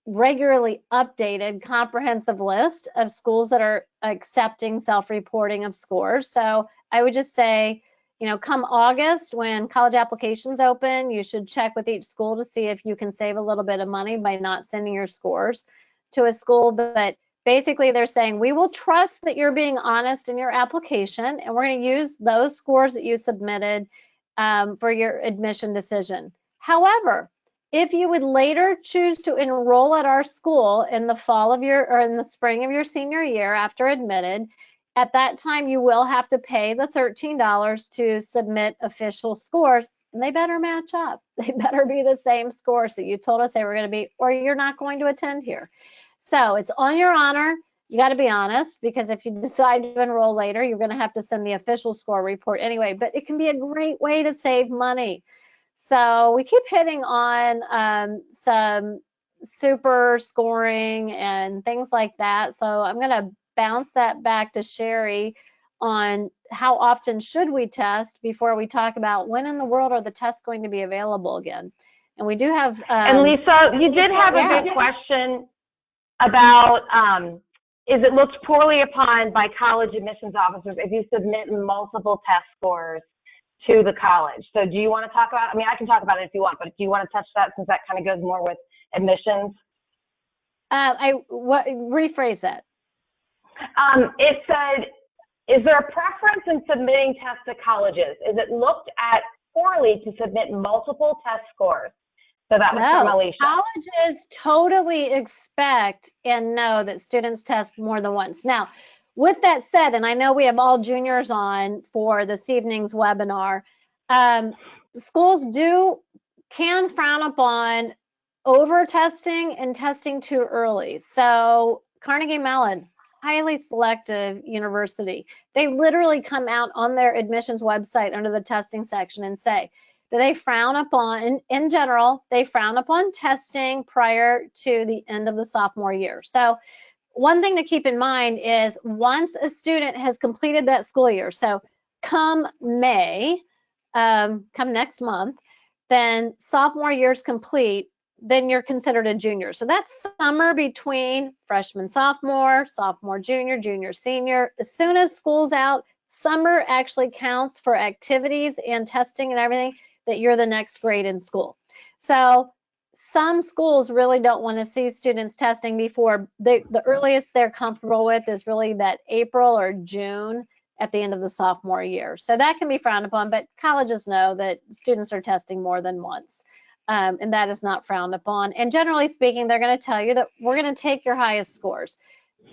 regularly updated, comprehensive list of schools that are accepting self-reporting of scores. So I would just say, come August, when college applications open, you should check with each school to see if you can save a little bit of money by not sending your scores to a school. But basically, they're saying, we will trust that you're being honest in your application, and we're going to use those scores that you submitted for your admission decision. However, if you would later choose to enroll at our school in the fall of or in the spring of your senior year after admitted, at that time you will have to pay the $13 to submit official scores, and they better match up. They better be the same scores that you told us they were going to be, or you're not going to attend here. So it's on your honor. You got to be honest, because if you decide to enroll later, you're going to have to send the official score report anyway. But it can be a great way to save money. So we keep hitting on some super scoring and things like that. So I'm going to bounce that back to Sherry on how often should we test before we talk about when in the world are the tests going to be available again. And we do have... and Lisa, you did have a good question about is it looked poorly upon by college admissions officers if you submit multiple test scores to the college. So do you want to talk about, I can talk about it if you want, but do you want to touch that since that kind of goes more with admissions? Rephrase that. It said, is there a preference in submitting tests to colleges? Is it looked at poorly to submit multiple test scores? So that was from Alicia. Colleges totally expect and know that students test more than once. Now, with that said, and I know we have all juniors on for this evening's webinar, schools can frown upon over testing and testing too early. So Carnegie Mellon, highly selective university, they literally come out on their admissions website under the testing section and say, that they frown upon, in general, they frown upon testing prior to the end of the sophomore year. So one thing to keep in mind is once a student has completed that school year, so come May, come next month, then sophomore year is complete, then you're considered a junior. So that's summer between freshman, sophomore, sophomore, junior, junior, senior. As soon as school's out, summer actually counts for activities and testing and everything that you're the next grade in school. So some schools really don't want to see students testing before the earliest they're comfortable with is really that April or June at the end of the sophomore year. So that can be frowned upon, but colleges know that students are testing more than once. And that is not frowned upon. And generally speaking, they're going to tell you that we're going to take your highest scores.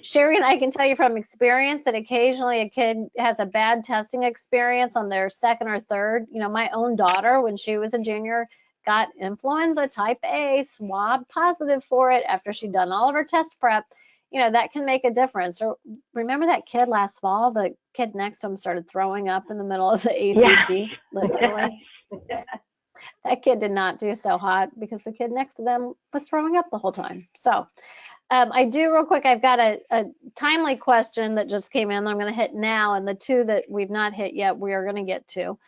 Sherry and I can tell you from experience that occasionally a kid has a bad testing experience on their second or third. You know, my own daughter, when she was a junior, got influenza type A, swab positive for it after she'd done all of her test prep. You know, that can make a difference. Or remember that kid last fall, the kid next to him started throwing up in the middle of the ACT, literally. That kid did not do so hot because the kid next to them was throwing up the whole time. So I do real quick, I've got a timely question that just came in that I'm going to hit now, and the two that we've not hit yet, we are going to get to.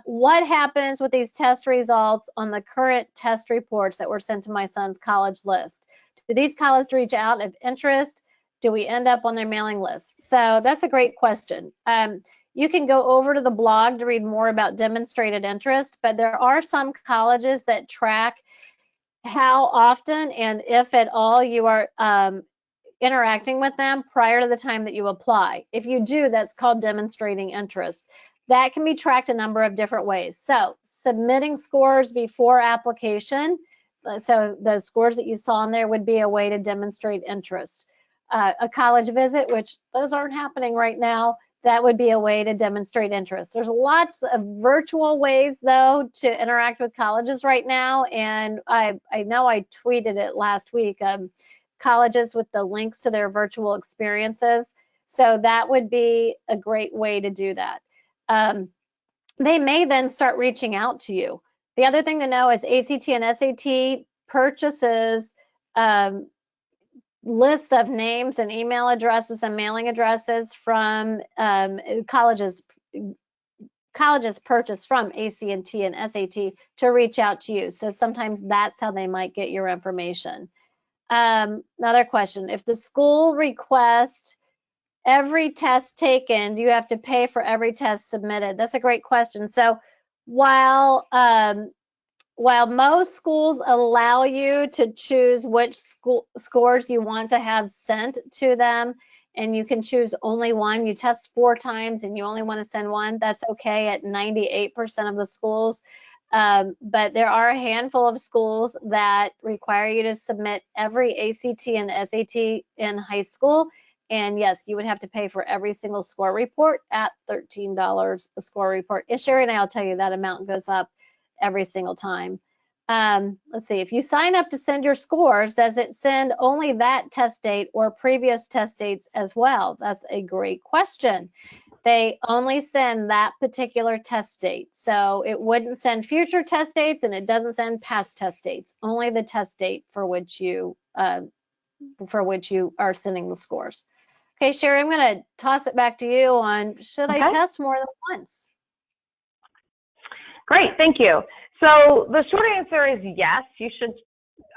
What happens with these test results on the current test reports that were sent to my son's college list? Do these colleges reach out of interest? Do we end up on their mailing list? So that's a great question. You can go over to the blog to read more about demonstrated interest, but there are some colleges that track how often and if at all you are interacting with them prior to the time that you apply. If you do, that's called demonstrating interest. That can be tracked a number of different ways. So submitting scores before application. So the scores that you saw in there would be a way to demonstrate interest. A college visit, which those aren't happening right now, that would be a way to demonstrate interest. There's lots of virtual ways, though, to interact with colleges right now. And I know I tweeted it last week, colleges with the links to their virtual experiences. So that would be a great way to do that. They may then start reaching out to you. The other thing to know is ACT and SAT purchases list of names and email addresses and mailing addresses from colleges purchase from ACT and SAT to reach out to you. So sometimes that's how they might get your information. Another question, if the school requests every test taken, do you have to pay for every test submitted? That's a great question. So while most schools allow you to choose which scores you want to have sent to them, and you can choose only one, you test 4 times and you only want to send one, that's okay at 98% of the schools. But there are a handful of schools that require you to submit every ACT and SAT in high school. And yes, you would have to pay for every single score report at $13 a score report. Sherry and I will tell you that amount goes up every single time. Let's see, if you sign up to send your scores, does it send only that test date or previous test dates as well? That's a great question. They only send that particular test date. So it wouldn't send future test dates, and it doesn't send past test dates, only the test date for which you are sending the scores. Okay, Sherry, I'm going to toss it back to you on should I test more than once? Great, thank you. So the short answer is yes,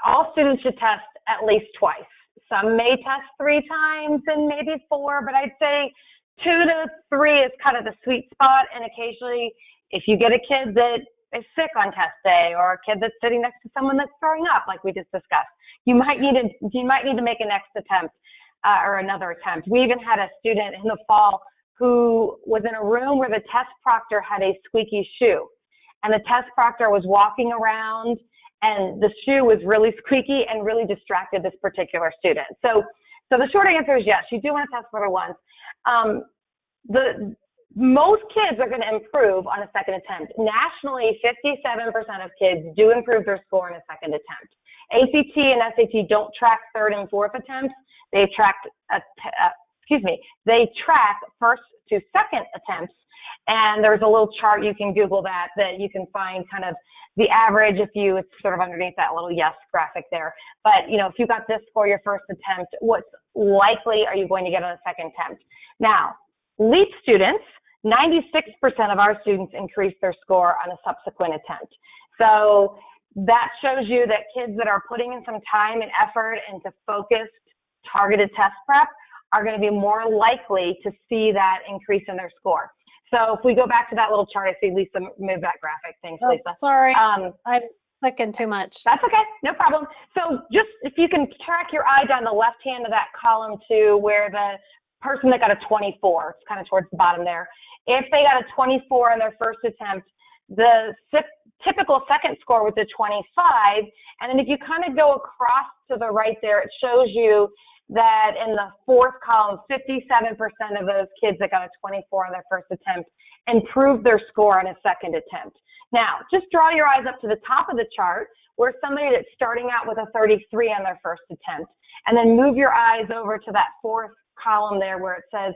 all students should test at least twice. Some may test 3 times and maybe 4, but I'd say 2 to 3 is kind of the sweet spot. And occasionally, if you get a kid that is sick on test day or a kid that's sitting next to someone that's throwing up, like we just discussed, you might need to make a next attempt or another attempt. We even had a student in the fall who was in a room where the test proctor had a squeaky shoe. And the test proctor was walking around, and the shoe was really squeaky and really distracted this particular student. So the short answer is yes, you do want to test more than once. Most kids are going to improve on a second attempt. Nationally, 57% of kids do improve their score in a second attempt. ACT and SAT don't track 3rd and 4th attempts. They track first to second attempts. And there's a little chart, you can Google that you can find kind of the average it's sort of underneath that little yes graphic there. But, if you got this score your first attempt, what's likely are you going to get on a second attempt? Now, LEAP students, 96% of our students increase their score on a subsequent attempt. So that shows you that kids that are putting in some time and effort into focused, targeted test prep are going to be more likely to see that increase in their score. So if we go back to that little chart, I see Lisa move that graphic. Thanks, Lisa. Sorry, I'm clicking too much. That's okay, no problem. So just if you can track your eye down the left hand of that column to where the person that got a 24, it's kind of towards the bottom there. If they got a 24 on their first attempt, the typical second score was a 25. And then if you kind of go across to the right there, it shows you that in the fourth column, 57% of those kids that got a 24 on their first attempt improved their score on a second attempt. Now, just draw your eyes up to the top of the chart where somebody that's starting out with a 33 on their first attempt, and then move your eyes over to that fourth column there where it says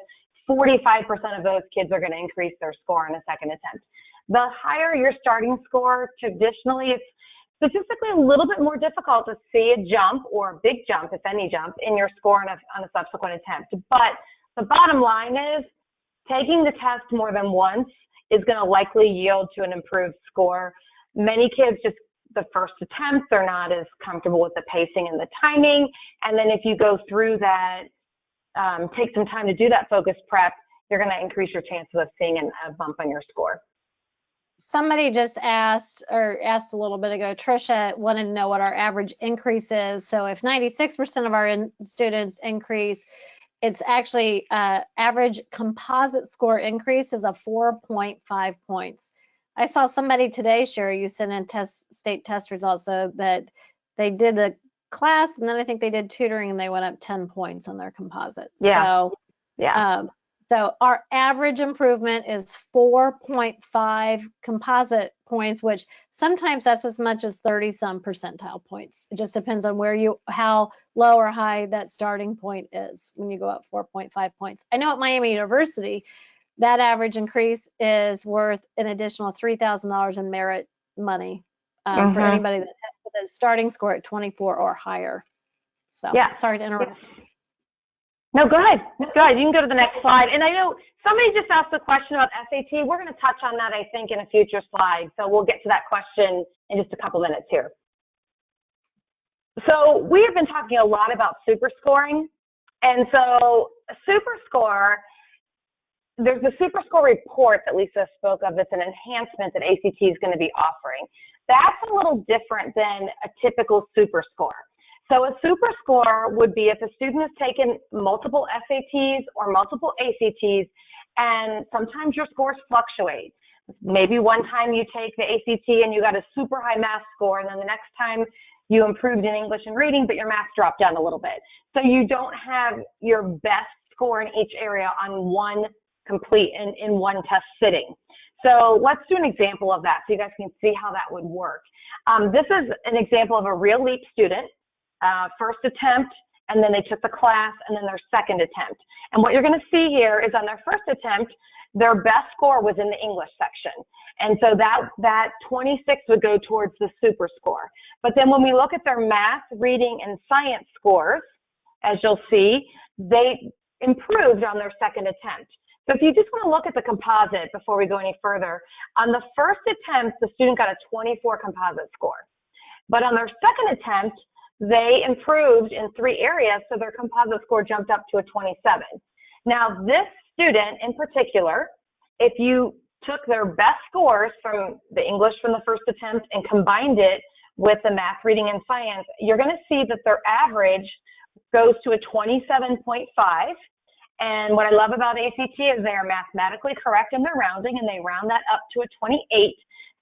45% of those kids are going to increase their score on a second attempt. The higher your starting score, traditionally, it's statistically a little bit more difficult to see a jump or a big jump, if any jump, in your score on a subsequent attempt. But the bottom line is taking the test more than once is going to likely yield to an improved score. Many kids just the first attempt, they're not as comfortable with the pacing and the timing. And then if you go through that, take some time to do that focused prep, you're going to increase your chances of seeing a bump on your score. Somebody just asked a little bit ago, Trisha wanted to know what our average increase is. So if 96% of our students increase, it's actually average composite score increase is a 4.5 points. I saw somebody today, Sherry, you sent in state test results, so that they did the class and then I think they did tutoring and they went up 10 points on their composites. Yeah. So, yeah. So our average improvement is 4.5 composite points, which sometimes that's as much as 30-some percentile points. It just depends on how low or high that starting point is when you go up 4.5 points. I know at Miami University, that average increase is worth an additional $3,000 in merit money for anybody that has a starting score at 24 or higher. So sorry to interrupt. No, go ahead. Go ahead. You can go to the next slide. And I know somebody just asked a question about SAT. We're going to touch on that, I think, in a future slide. So we'll get to that question in just a couple minutes here. So we have been talking a lot about super scoring. And so a super score, there's the super score report that Lisa spoke of. It's an enhancement that ACT is going to be offering. That's a little different than a typical super score. So a super score would be if a student has taken multiple SATs or multiple ACTs, and sometimes your scores fluctuate. Maybe one time you take the ACT and you got a super high math score, and then the next time you improved in English and reading, but your math dropped down a little bit. So you don't have your best score in each area on one complete in one test sitting. So let's do an example of that so you guys can see how that would work. This is an example of a real LEAP student. First attempt, and then they took the class, and then their second attempt. And what you're going to see here is on their first attempt, their best score was in the English section. And so that 26 would go towards the super score. But then when we look at their math, reading, and science scores, as you'll see, they improved on their second attempt. So if you just want to look at the composite before we go any further, on the first attempt, the student got a 24 composite score. But on their second attempt, they improved in 3 areas, so their composite score jumped up to a 27. Now, this student in particular, if you took their best scores from the English from the first attempt and combined it with the math, reading, and science, you're going to see that their average goes to a 27.5. And what I love about ACT is they are mathematically correct in their rounding, and they round that up to a 28.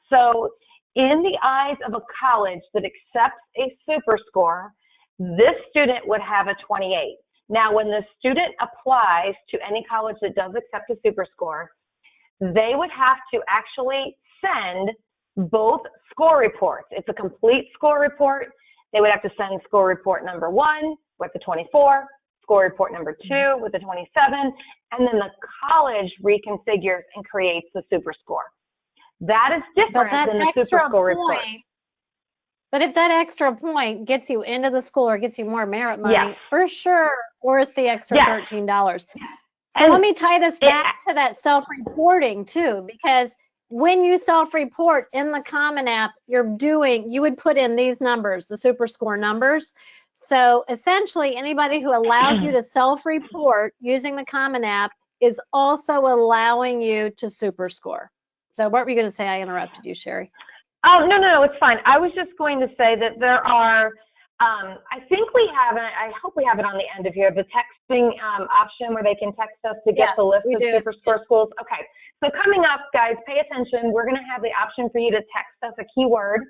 So in the eyes of a college that accepts a super score, this student would have a 28. Now, when the student applies to any college that does accept a super score, they would have to actually send both score reports. It's a complete score report. They would have to send score report number 1 with the 24, score report number 2 with the 27, and then the college reconfigures and creates the super score. That is different than the super score report. But if that extra point gets you into the school or gets you more merit money, Yes. for sure worth the extra Yes. $13. So And let me tie this back to that self-reporting too, because when you self-report in the Common App, you would put in these numbers, the super score numbers. So essentially anybody who allows you to self-report using the Common App is also allowing you to super score. So what were you going to say? I interrupted you, Sherry. Oh, no, it's fine. I was just going to say that there are, I think we have, and I hope we have it on the end of here, the texting option where they can text us to get the list of super score schools. Okay, so coming up, guys, pay attention. We're going to have the option for you to text us a keyword,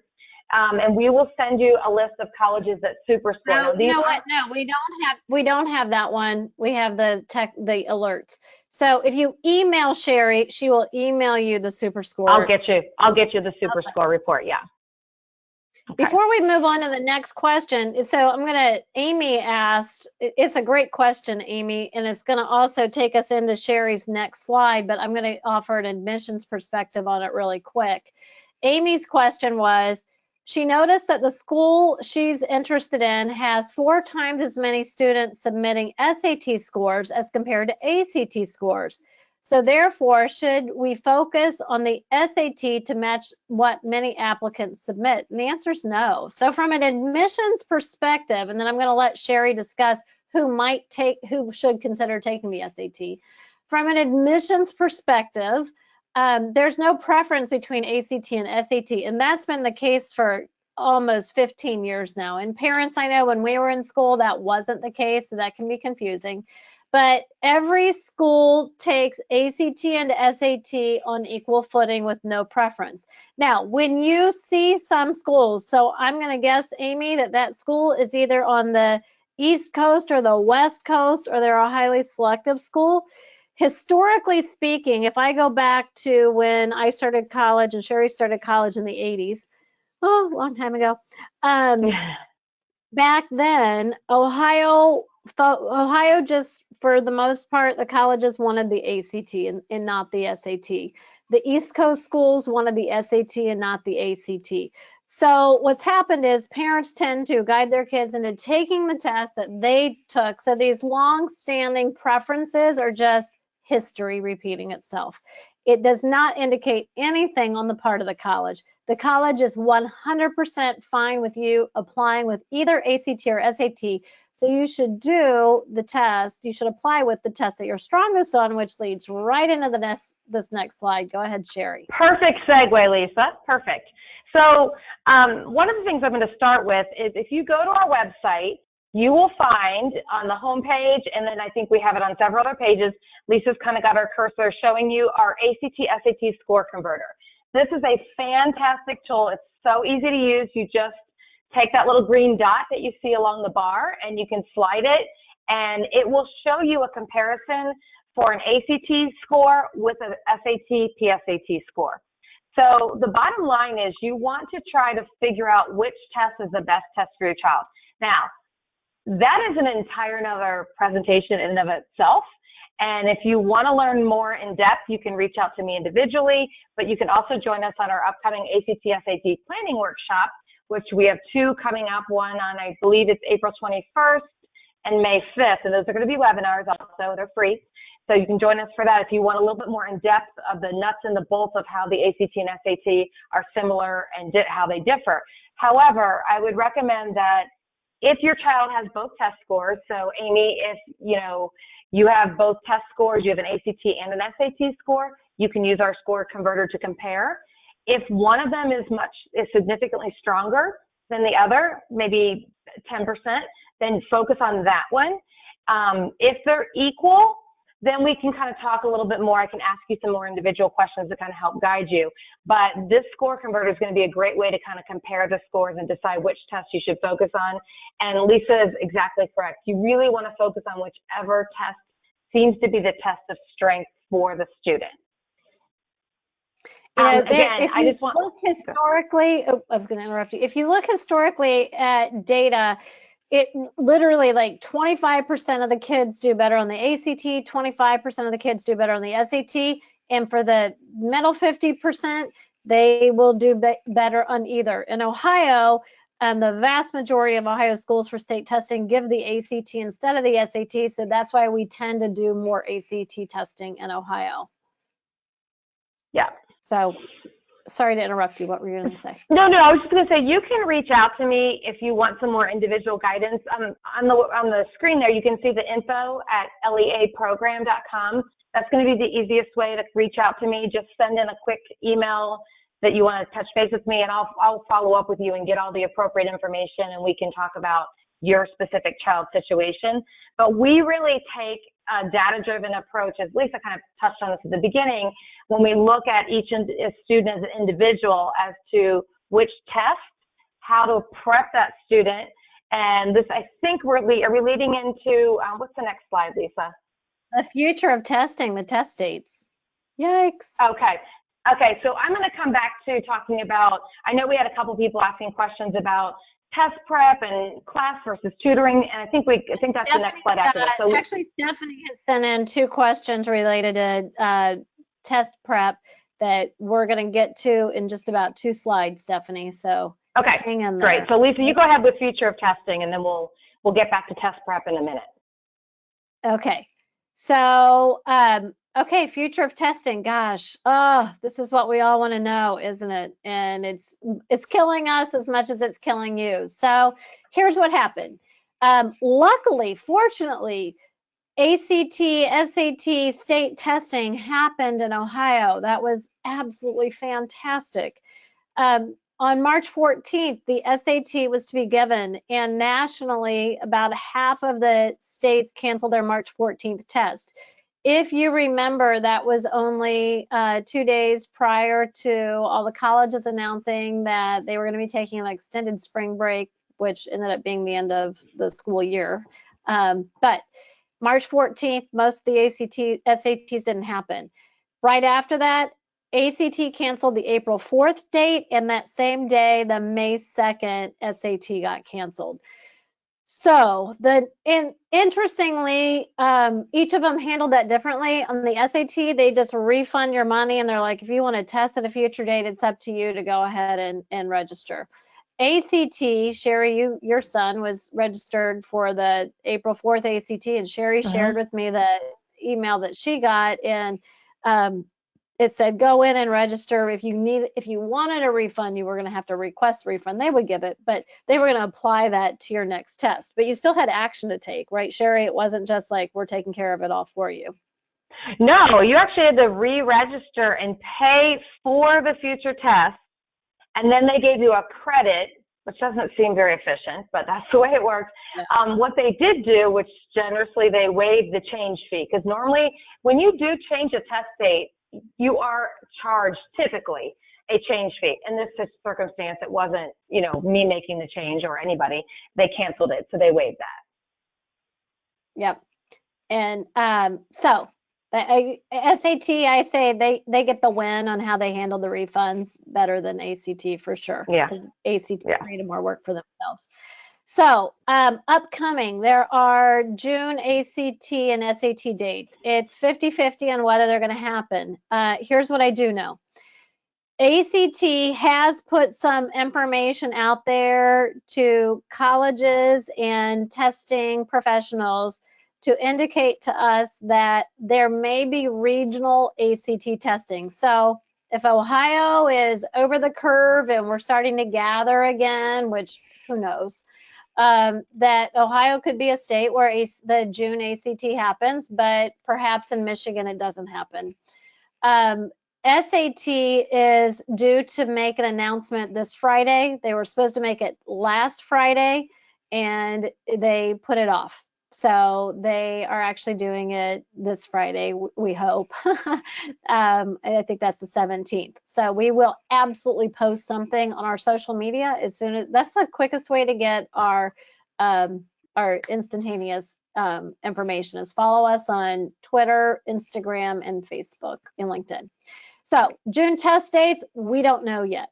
and we will send you a list of colleges that super score. No, you know what? No, we don't have that one. We have the alerts. So if you email Sherry, she will email you the super score. I'll get you the super score report. Yeah. Okay. Before we move on to the next question, so Amy asked, it's a great question, Amy, and it's going to also take us into Sherry's next slide, but I'm going to offer an admissions perspective on it really quick. Amy's question was, she noticed that the school she's interested in has 4 times as many students submitting SAT scores as compared to ACT scores. So therefore, should we focus on the SAT to match what many applicants submit? And the answer is no. So from an admissions perspective, and then I'm going to let Sherry discuss who should consider taking the SAT. From an admissions perspective, there's no preference between ACT and SAT, and that's been the case for almost 15 years now. And parents, I know when we were in school, that wasn't the case, so that can be confusing. But every school takes ACT and SAT on equal footing with no preference. Now, when you see some schools, so I'm going to guess, Amy, that school is either on the East Coast or the West Coast, or they're a highly selective school. Historically speaking, if I go back to when I started college and Sherry started college in the 80s, a long time ago, back then, Ohio just, for the most part, the colleges wanted the ACT and not the SAT. The East Coast schools wanted the SAT and not the ACT. So what's happened is parents tend to guide their kids into taking the test that they took. So these long-standing preferences are just history repeating itself. It does not indicate anything on the part of the college. The college is 100% fine with you applying with either ACT or SAT. So you should do the test. You should apply with the test that you're strongest on, which leads right into this next slide. Go ahead, Sherry. Perfect segue, Lisa. Perfect. So one of the things I'm going to start with is if you go to our website, you will find on the home page, and then I think we have it on several other pages, Lisa's kind of got her cursor showing you our ACT SAT score converter. This is a fantastic tool. It's so easy to use. You just take that little green dot that you see along the bar and you can slide it, and it will show you a comparison for an ACT score with an SAT PSAT score. So the bottom line is you want to try to figure out which test is the best test for your child. Now, that is an entire another presentation in and of itself. And if you want to learn more in depth, you can reach out to me individually, but you can also join us on our upcoming ACT SAT planning workshop, which we have 2 coming up, one on, I believe it's April 21st and May 5th. And those are going to be webinars also. They're free. So you can join us for that if you want a little bit more in depth of the nuts and the bolts of how the ACT and SAT are similar and how they differ. However, I would recommend that if your child has both test scores, so Amy, if you have both test scores, you have an ACT and an SAT score, you can use our score converter to compare. If one of them is significantly stronger than the other, maybe 10%, then focus on that one. If they're equal, then we can kind of talk a little bit more. I can ask you some more individual questions to kind of help guide you. But this score converter is going to be a great way to kind of compare the scores and decide which test you should focus on. And Lisa is exactly correct. You really want to focus on whichever test seems to be the test of strength for the student. Look historically, I was going to interrupt you. If you look historically at data, it literally like 25% of the kids do better on the ACT, 25% of the kids do better on the SAT, and for the middle 50%, they will do better on either. In Ohio, the vast majority of Ohio schools for state testing give the ACT instead of the SAT, so that's why we tend to do more ACT testing in Ohio. Yeah. So, sorry to interrupt you. What were you going to say? No, I was just going to say you can reach out to me if you want some more individual guidance. On the screen there, you can see the info at leaprogram.com. That's going to be the easiest way to reach out to me. Just send in a quick email that you want to touch base with me, and I'll follow up with you and get all the appropriate information, and we can talk about your specific child situation. But we really take a data-driven approach, as Lisa kind of touched on this at the beginning, when we look at each student as an individual as to which test, how to prep that student. And this, I think are we leading into, what's the next slide, Lisa? The future of testing, the test dates. Yikes. Okay, so I'm going to come back to talking about, I know we had a couple people asking questions about test prep and class versus tutoring, and I think that's the next slide after this. So actually, Stephanie has sent in 2 questions related to test prep that we're going to get to in just about 2 slides, Stephanie. So okay, hang in there. Great. So Lisa, you go ahead with future of testing, and then we'll get back to test prep in a minute. Okay. So, okay, future of testing. Gosh, this is what we all want to know, isn't it? And it's killing us as much as it's killing you. So here's what happened. Luckily, fortunately, ACT, SAT state testing happened in Ohio. That was absolutely fantastic. On March 14th, the SAT was to be given, and nationally, about half of the states canceled their March 14th test. If you remember, that was only 2 days prior to all the colleges announcing that they were going to be taking an extended spring break, which ended up being the end of the school year. But March 14th, most of the SATs didn't happen. Right after that, ACT canceled the April 4th date, and that same day, the May 2nd SAT got canceled. So interestingly, each of them handled that differently. On the SAT, they just refund your money, and they're like, if you want to test at a future date, it's up to you to go ahead and register. ACT, Sherry, your son was registered for the April 4th ACT, and Sherry shared with me the email that she got, and it said go in and register. If you wanted a refund, you were going to have to request a refund. They would give it, but they were going to apply that to your next test. But you still had action to take, right, Sherry? It wasn't just like we're taking care of it all for you. No, you actually had to re-register and pay for the future test, and then they gave you a credit, which doesn't seem very efficient, but that's the way it works. Yeah. What they did do, which generously they waived the change fee, because normally when you do change a test date, you are charged typically a change fee. In this circumstance, it wasn't, me making the change or anybody. They canceled it, so they waived that. Yep. And so the SAT, I say they get the win on how they handle the refunds better than ACT for sure. Yeah. Because ACT created more work for themselves. So upcoming, there are June ACT and SAT dates. It's 50-50 on whether they're going to happen. Here's what I do know. ACT has put some information out there to colleges and testing professionals to indicate to us that there may be regional ACT testing. So if Ohio is over the curve and we're starting to gather again, which who knows, that Ohio could be a state where the June ACT happens, but perhaps in Michigan it doesn't happen. SAT is due to make an announcement this Friday. They were supposed to make it last Friday, and they put it off. So they are actually doing it this Friday, we hope. I think that's the 17th. So we will absolutely post something on our social media as soon as, that's the quickest way to get our instantaneous information, is follow us on Twitter, Instagram, and Facebook and LinkedIn. So June test dates, we don't know yet.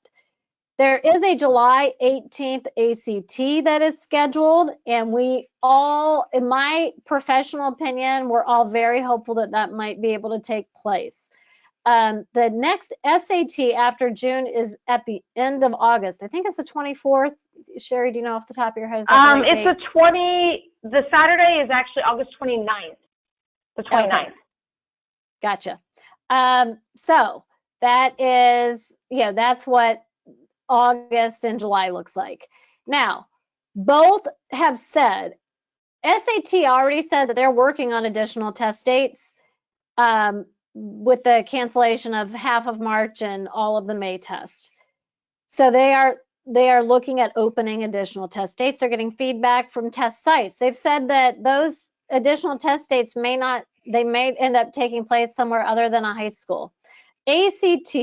There is a July 18th ACT that is scheduled, and we all, in my professional opinion, we're all very hopeful that that might be able to take place. The next SAT after June is at the end of August. I think it's the 24th. Sherry, do you know off the top of your head? Is that the right date? The Saturday is actually August 29th. The 29th. Okay. Gotcha. So that is, that's what August and July looks like. Now, both have said, SAT already said that they're working on additional test dates with the cancellation of half of March and all of the May tests. So they are looking at opening additional test dates. They're getting feedback from test sites. They've said that those additional test dates may end up taking place somewhere other than a high school. ACT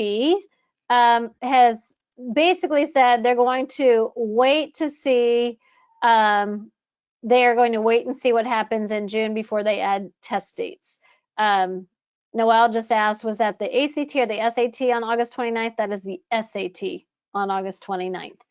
has basically said they're going to wait to see, they are going to wait and see what happens in June before they add test dates. Noelle just asked, was that the ACT or the SAT on August 29th? That is the SAT on August 29th.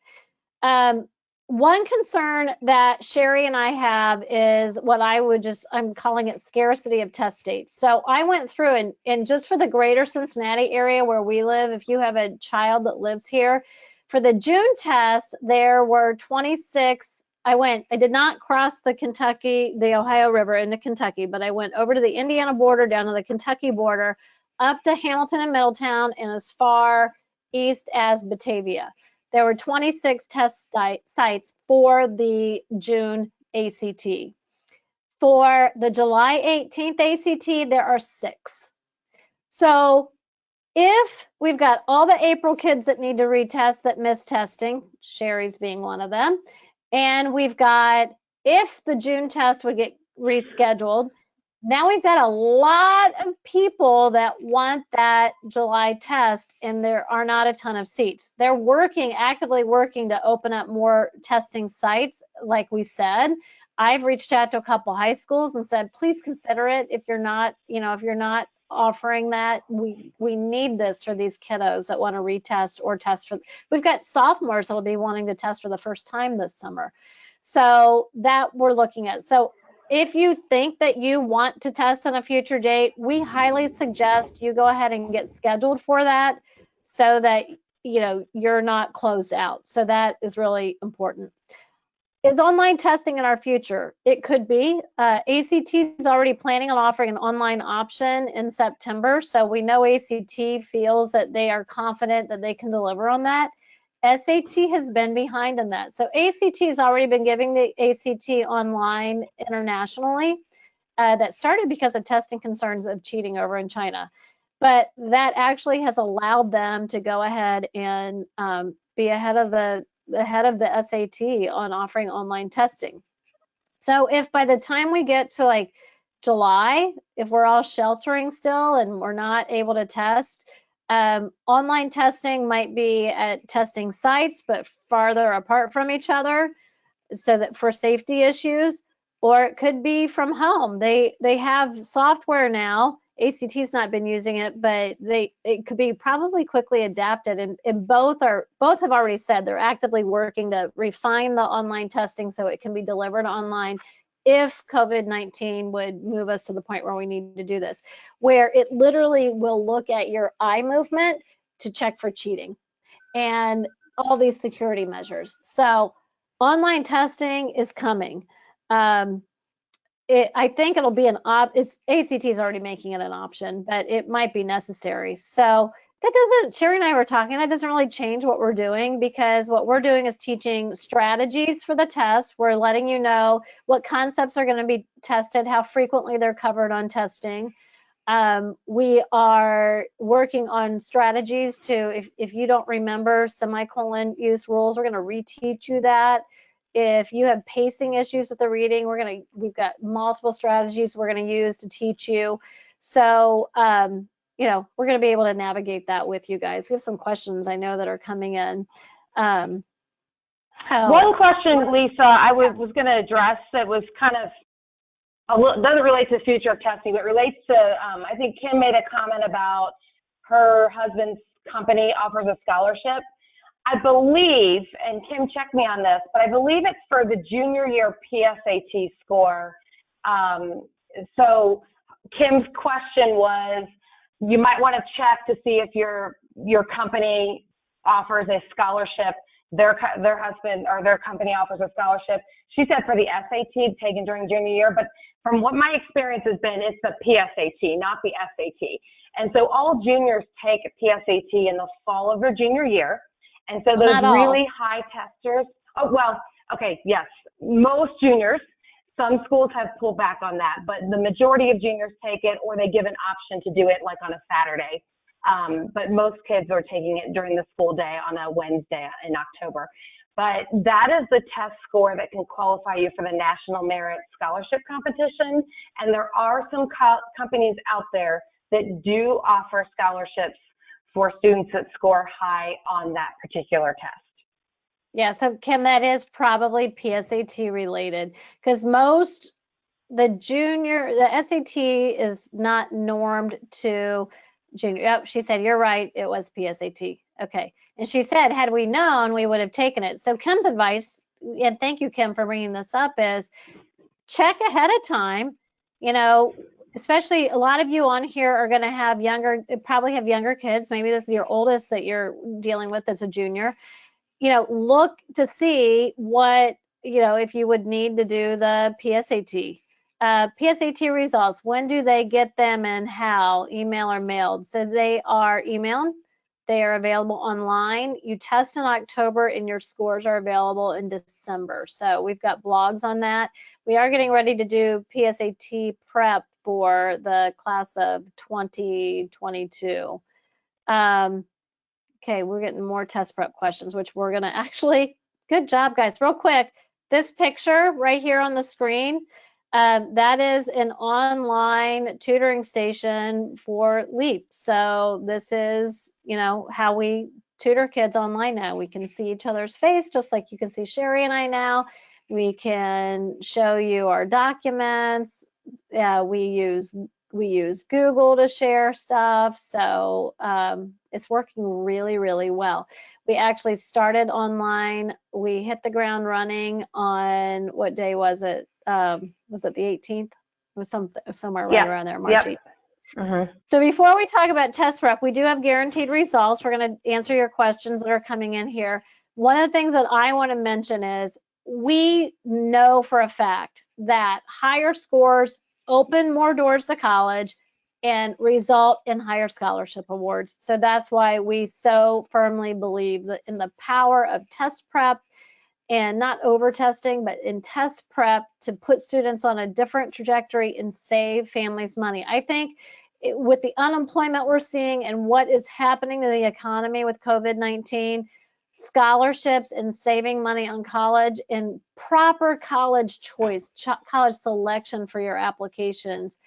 One concern that Sherry and I have is what I'm calling it scarcity of test dates. So I went through and just for the greater Cincinnati area where we live, if you have a child that lives here, for the June test, there were 26. I did not cross the Ohio River into Kentucky, but I went over to the Indiana border, down to the Kentucky border, up to Hamilton and Middletown, and as far east as Batavia. There were 26 test sites for the June ACT. For the July 18th ACT, there are 6. So if we've got all the April kids that need to retest that missed testing, Sherry's being one of them, and we've got, if the June test would get rescheduled, now we've got a lot of people that want that July test, and there are not a ton of seats. They're actively working to open up more testing sites, like we said. I've reached out to a couple high schools and said, please consider it. If you're not offering that, we need this for these kiddos that want to retest or test for. We've got sophomores that'll be wanting to test for the first time this summer. So that we're looking at. So if you think that you want to test on a future date, we highly suggest you go ahead and get scheduled for that so that you're not closed out. So that is really important. Is online testing in our future? It could be. ACT is already planning on offering an online option in September. So we know ACT feels that they are confident that they can deliver on that. SAT has been behind in that. So ACT has already been giving the ACT online internationally. That started because of testing concerns of cheating over in China. But that actually has allowed them to go ahead and be ahead of the SAT on offering online testing. So if by the time we get to like July, if we're all sheltering still and we're not able to test, online testing might be at testing sites, but farther apart from each other, so that for safety issues, or it could be from home. They have software now. ACT's not been using it, but it could be probably quickly adapted. And both have already said they're actively working to refine the online testing so it can be delivered online if COVID-19 would move us to the point where we need to do this, where it literally will look at your eye movement to check for cheating and all these security measures. So online testing is coming. I think it'll be ACT is already making it an option, but it might be necessary. So Sherry and I were talking, that doesn't really change what we're doing, because what we're doing is teaching strategies for the test. We're letting you know what concepts are going to be tested, how frequently they're covered on testing. We are working on strategies to, if you don't remember semicolon use rules, we're going to reteach you that. If you have pacing issues with the reading, we've got multiple strategies we're going to use to teach you. So, we're going to be able to navigate that with you guys. We have some questions I know that are coming in. One question, Lisa, I was going to address that was kind of doesn't relate to the future of testing, but relates to, I think Kim made a comment about her husband's company offers a scholarship. I believe, and Kim, check me on this, but I believe it's for the junior year PSAT score. So Kim's question was, you might want to check to see if your company offers a scholarship, their husband or their company offers a scholarship. She said for the SAT taken during junior year, but from what my experience has been, it's the PSAT, not the SAT. And so all juniors take a PSAT in the fall of their junior year. And so those really high testers, okay, yes, most juniors, some schools have pulled back on that, but the majority of juniors take it, or they give an option to do it like on a Saturday. But most kids are taking it during the school day on a Wednesday in October. But that is the test score that can qualify you for the National Merit Scholarship Competition. And there are some companies out there that do offer scholarships for students that score high on that particular test. Yeah, so Kim, that is probably PSAT related, because the SAT is not normed to junior. Yep, she said, you're right, it was PSAT. Okay. And she said, had we known, we would have taken it. So Kim's advice, and thank you, Kim, for bringing this up, is check ahead of time. You know, especially a lot of you on here are going to probably have younger kids. Maybe this is your oldest that you're dealing with as a junior. You know, look to see what, if you would need to do the PSAT. PSAT results, when do they get them and how? Email or mailed? So they are emailed. They are available online. You test in October and your scores are available in December. So we've got blogs on that. We are getting ready to do PSAT prep for the class of 2022. Okay, we're getting more test prep questions, which we're going to actually, good job, guys. Real quick, this picture right here on the screen, that is an online tutoring station for LEAP. So this is, how we tutor kids online now. We can see each other's face, just like you can see Sherry and I now. We can show you our documents. We use Google to share stuff. So it's working really, really well. We actually started online. We hit the ground running on, what day was it? Was it the 18th? It was somewhere right around there, March 8th. Mm-hmm. So before we talk about test prep, we do have guaranteed results. We're going to answer your questions that are coming in here. One of the things that I want to mention is we know for a fact that higher scores open more doors to college and result in higher scholarship awards. So that's why we so firmly believe that in the power of test prep, and not over testing, but in test prep to put students on a different trajectory and save families money. I think with the unemployment we're seeing and what is happening to the economy with COVID-19, scholarships and saving money on college and proper college choice, college selection for your applications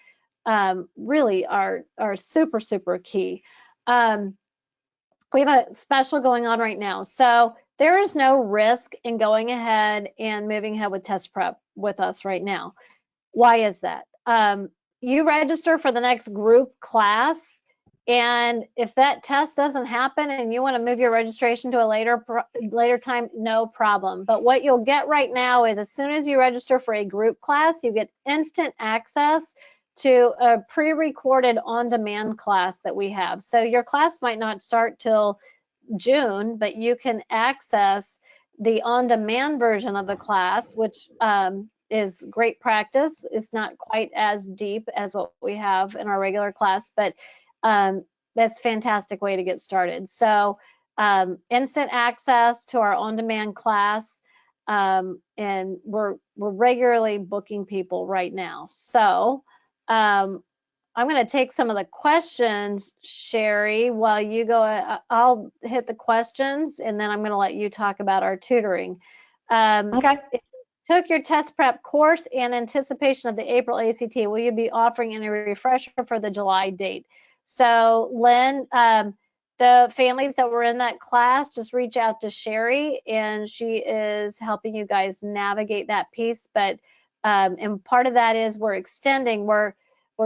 really are super, super key. We have a special going on right now. So there is no risk in going ahead and moving ahead with test prep with us right now. Why is that? You register for the next group class, and if that test doesn't happen and you want to move your registration to a later time, no problem. But what you'll get right now is as soon as you register for a group class, you get instant access to a pre-recorded on-demand class that we have. So your class might not start till June, but you can access the on-demand version of the class, which is great practice. It's not quite as deep as what we have in our regular class, but that's a fantastic way to get started. So instant access to our on-demand class, and we're regularly booking people right now. So I'm going to take some of the questions, Sherry, while you go. I'll hit the questions, and then I'm going to let you talk about our tutoring. Okay. If you took your test prep course in anticipation of the April ACT, will you be offering any refresher for the July date? So, Lynn, the families that were in that class, just reach out to Sherry, and she is helping you guys navigate that piece. But and part of that is we're extending. We're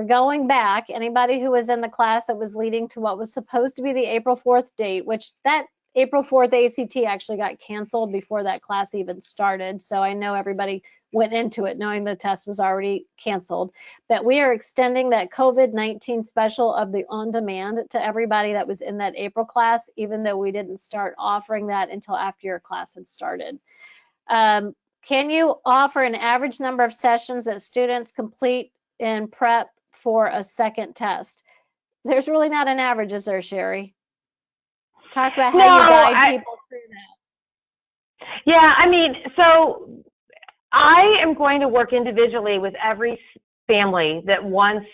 going back. Anybody who was in the class that was leading to what was supposed to be the April 4th date, which that April 4th ACT actually got canceled before that class even started. So I know everybody went into it knowing the test was already canceled. But we are extending that COVID-19 special of the on-demand to everybody that was in that April class, even though we didn't start offering that until after your class had started. Can you offer an average number of sessions that students complete in prep for a second test? There's really not an average, is there, Sherry? Talk about how you guide people through that. Yeah, I mean, so I am going to work individually with every family that wants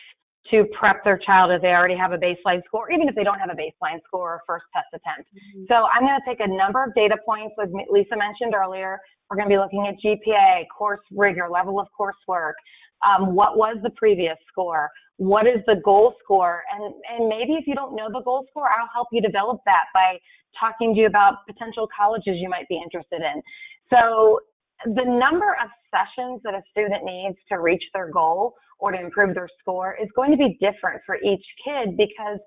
to prep their child if they already have a baseline score, even if they don't have a baseline score or first test attempt. Mm-hmm. So I'm going to take a number of data points, as Lisa mentioned earlier. We're going to be looking at GPA, course rigor, level of coursework, what was the previous score, what is the goal score, and maybe if you don't know the goal score, I'll help you develop that by talking to you about potential colleges you might be interested in. So the number of sessions that a student needs to reach their goal or to improve their score is going to be different for each kid, because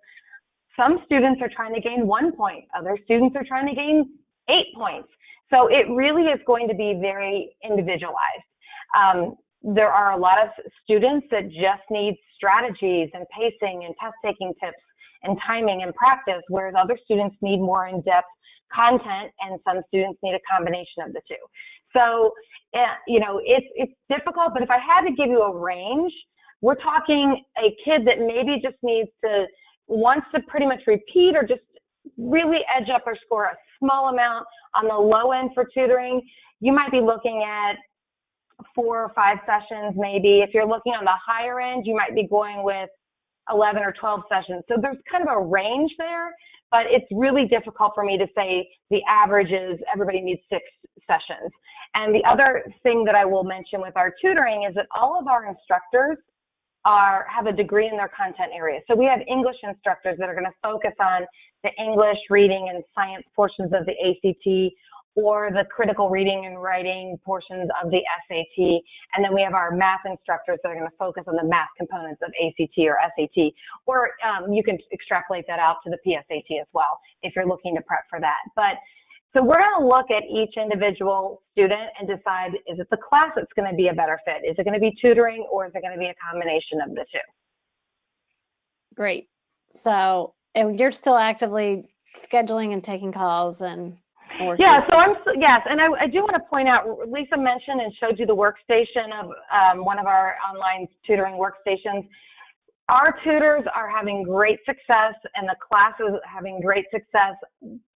some students are trying to gain 1 point, other students are trying to gain 8 points. So it really is going to be very individualized. There are a lot of students that just need strategies and pacing and test-taking tips and timing and practice, whereas other students need more in-depth content, and some students need a combination of the two. So, you know, it's difficult, but if I had to give you a range, we're talking a kid that maybe just wants to pretty much repeat or just really edge up or score a small amount on the low end for tutoring. You might be looking at 4 or 5 sessions maybe. If you're looking on the higher end, you might be going with 11 or 12 sessions. So there's kind of a range there, but it's really difficult for me to say the average is everybody needs 6 sessions. And the other thing that I will mention with our tutoring is that all of our instructors have a degree in their content area. So we have English instructors that are going to focus on the English, reading, and science portions of the ACT, or the critical reading and writing portions of the SAT. And then we have our math instructors that are going to focus on the math components of ACT or SAT, or you can extrapolate that out to the PSAT as well if you're looking to prep for that. But so we're going to look at each individual student and decide, is it the class that's going to be a better fit? Is it going to be tutoring, or is it going to be a combination of the two? Great. So, and you're still actively scheduling and taking calls and working. Yeah, so yes, and I do want to point out, Lisa mentioned and showed you the workstation of one of our online tutoring workstations. Our tutors are having great success, and the classes are having great success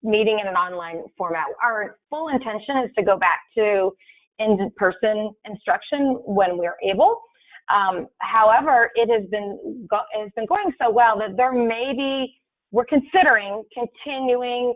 meeting in an online format. Our full intention is to go back to in-person instruction when we're able. However, it has been going so well that we're considering continuing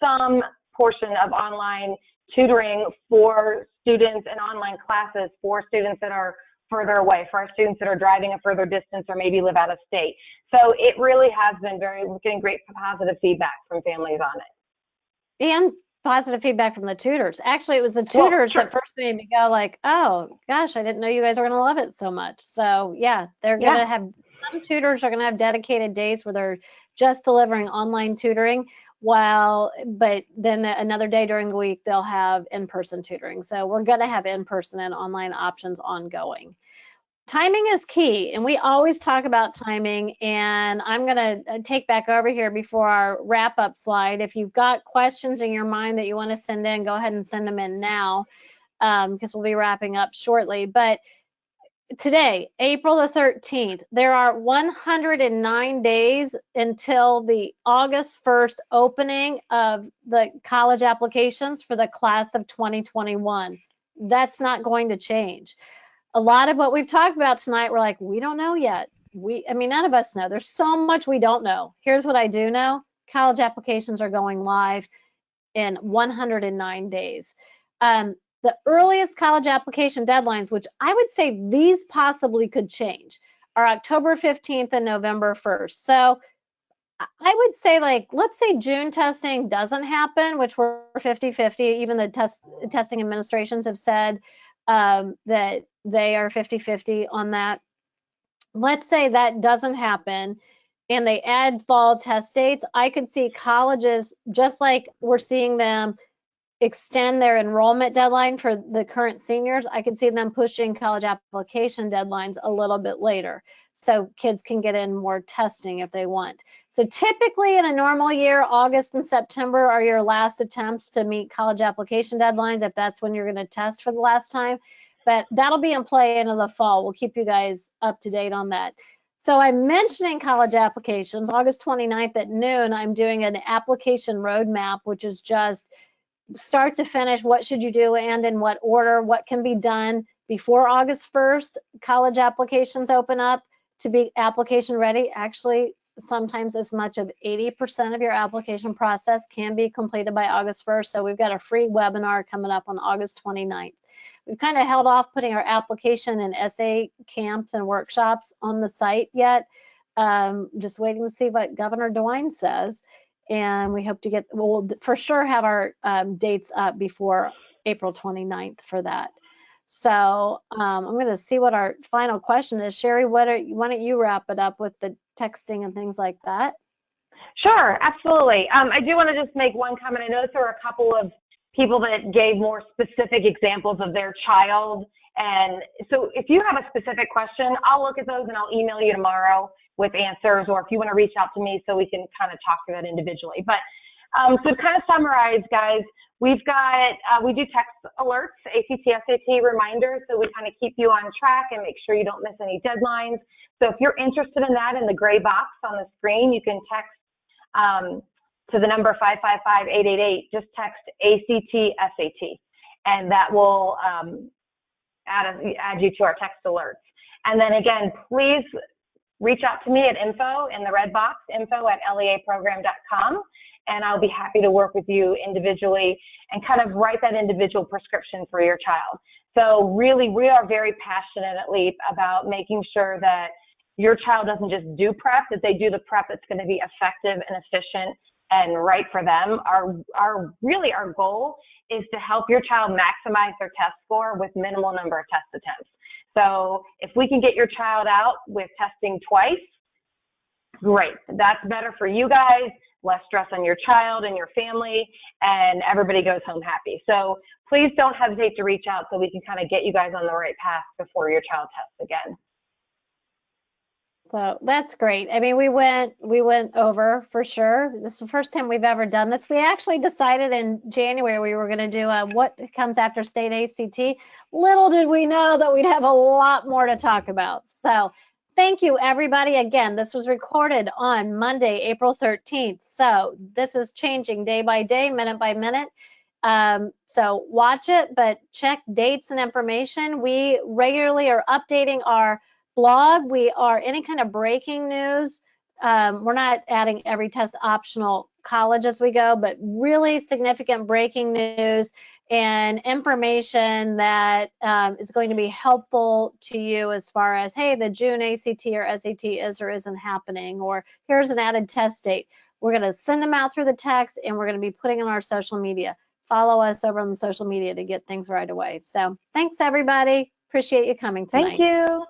some portion of online tutoring for students and online classes for students that are further away, for our students that are driving a further distance or maybe live out of state. So it really has been getting great positive feedback from families on it. And positive feedback from the tutors. Actually, it was the tutors that first made me go like, oh gosh, I didn't know you guys were going to love it so much. So yeah, they're going to have, some tutors are going to have dedicated days where they're just delivering online tutoring, but then another day during the week, they'll have in-person tutoring. So we're going to have in-person and online options ongoing. Timing is key, and we always talk about timing, and I'm going to take back over here before our wrap-up slide. If you've got questions in your mind that you want to send in, go ahead and send them in now, because we'll be wrapping up shortly. But today, April the 13th, there are 109 days until the August 1st opening of the college applications for the class of 2021. That's not going to change. A lot of what we've talked about tonight, we're like, we don't know yet. None of us know. There's so much we don't know. Here's what I do know. College applications are going live in 109 days. The earliest college application deadlines, which I would say these possibly could change, are October 15th and November 1st. So I would say, let's say June testing doesn't happen, which we're 50-50. Even the testing administrations have said that they are 50-50 on that. Let's say that doesn't happen, and they add fall test dates, I could see colleges, just like we're seeing them extend their enrollment deadline for the current seniors, I could see them pushing college application deadlines a little bit later so kids can get in more testing if they want. So typically in a normal year, August and September are your last attempts to meet college application deadlines if that's when you're going to test for the last time. But that'll be in play into the fall. We'll keep you guys up to date on that. So I'm mentioning college applications. August 29th at noon, I'm doing an application roadmap, which is just start to finish, what should you do and in what order, what can be done before August 1st. College applications open up to be application ready. Actually, sometimes as much of 80% of your application process can be completed by August 1st. So we've got a free webinar coming up on August 29th. We've kind of held off putting our application and essay camps and workshops on the site yet. Just waiting to see what Governor DeWine says. And we hope to get, we'll for sure have our dates up before April 29th for that. So I'm going to see what our final question is. Sherry, why don't you wrap it up with the texting and things like that? Sure, absolutely. I do want to just make one comment. I noticed there were a couple of people that gave more specific examples of their child. And so if you have a specific question, I'll look at those and I'll email you tomorrow with answers, or if you want to reach out to me so we can kind of talk through that individually. But so to kind of summarize, guys, we've got, we do text alerts, ACT, SAT reminders, so we kind of keep you on track and make sure you don't miss any deadlines. So if you're interested in that, in the gray box on the screen, you can text to the number 555-888, just text ACT, SAT, and that will add you to our text alerts. And then again, please reach out to me at info in the red box, info@leaprogram.com, and I'll be happy to work with you individually and kind of write that individual prescription for your child. So really, we are very passionate at LEAP about making sure that your child doesn't just do prep, that they do the prep that's going to be effective and efficient and right for them. Really our goal is to help your child maximize their test score with minimal number of test attempts. So if we can get your child out with testing twice, great. That's better for you guys, less stress on your child and your family, and everybody goes home happy. So please don't hesitate to reach out so we can kind of get you guys on the right path before your child tests again. So that's great. I mean, we went over for sure. This is the first time we've ever done this. We actually decided in January we were going to do what comes after state ACT. Little did we know that we'd have a lot more to talk about. So thank you, everybody. Again, this was recorded on Monday, April 13th. So this is changing day by day, minute by minute. So watch it, but check dates and information. We regularly are updating our blog. We are any kind of breaking news. We're not adding every test optional college as we go, but really significant breaking news and information that is going to be helpful to you as far as, hey, the June ACT or SAT is or isn't happening, or here's an added test date. We're going to send them out through the text, and we're going to be putting on our social media. Follow us over on the social media to get things right away. So thanks, everybody. Appreciate you coming tonight. Thank you.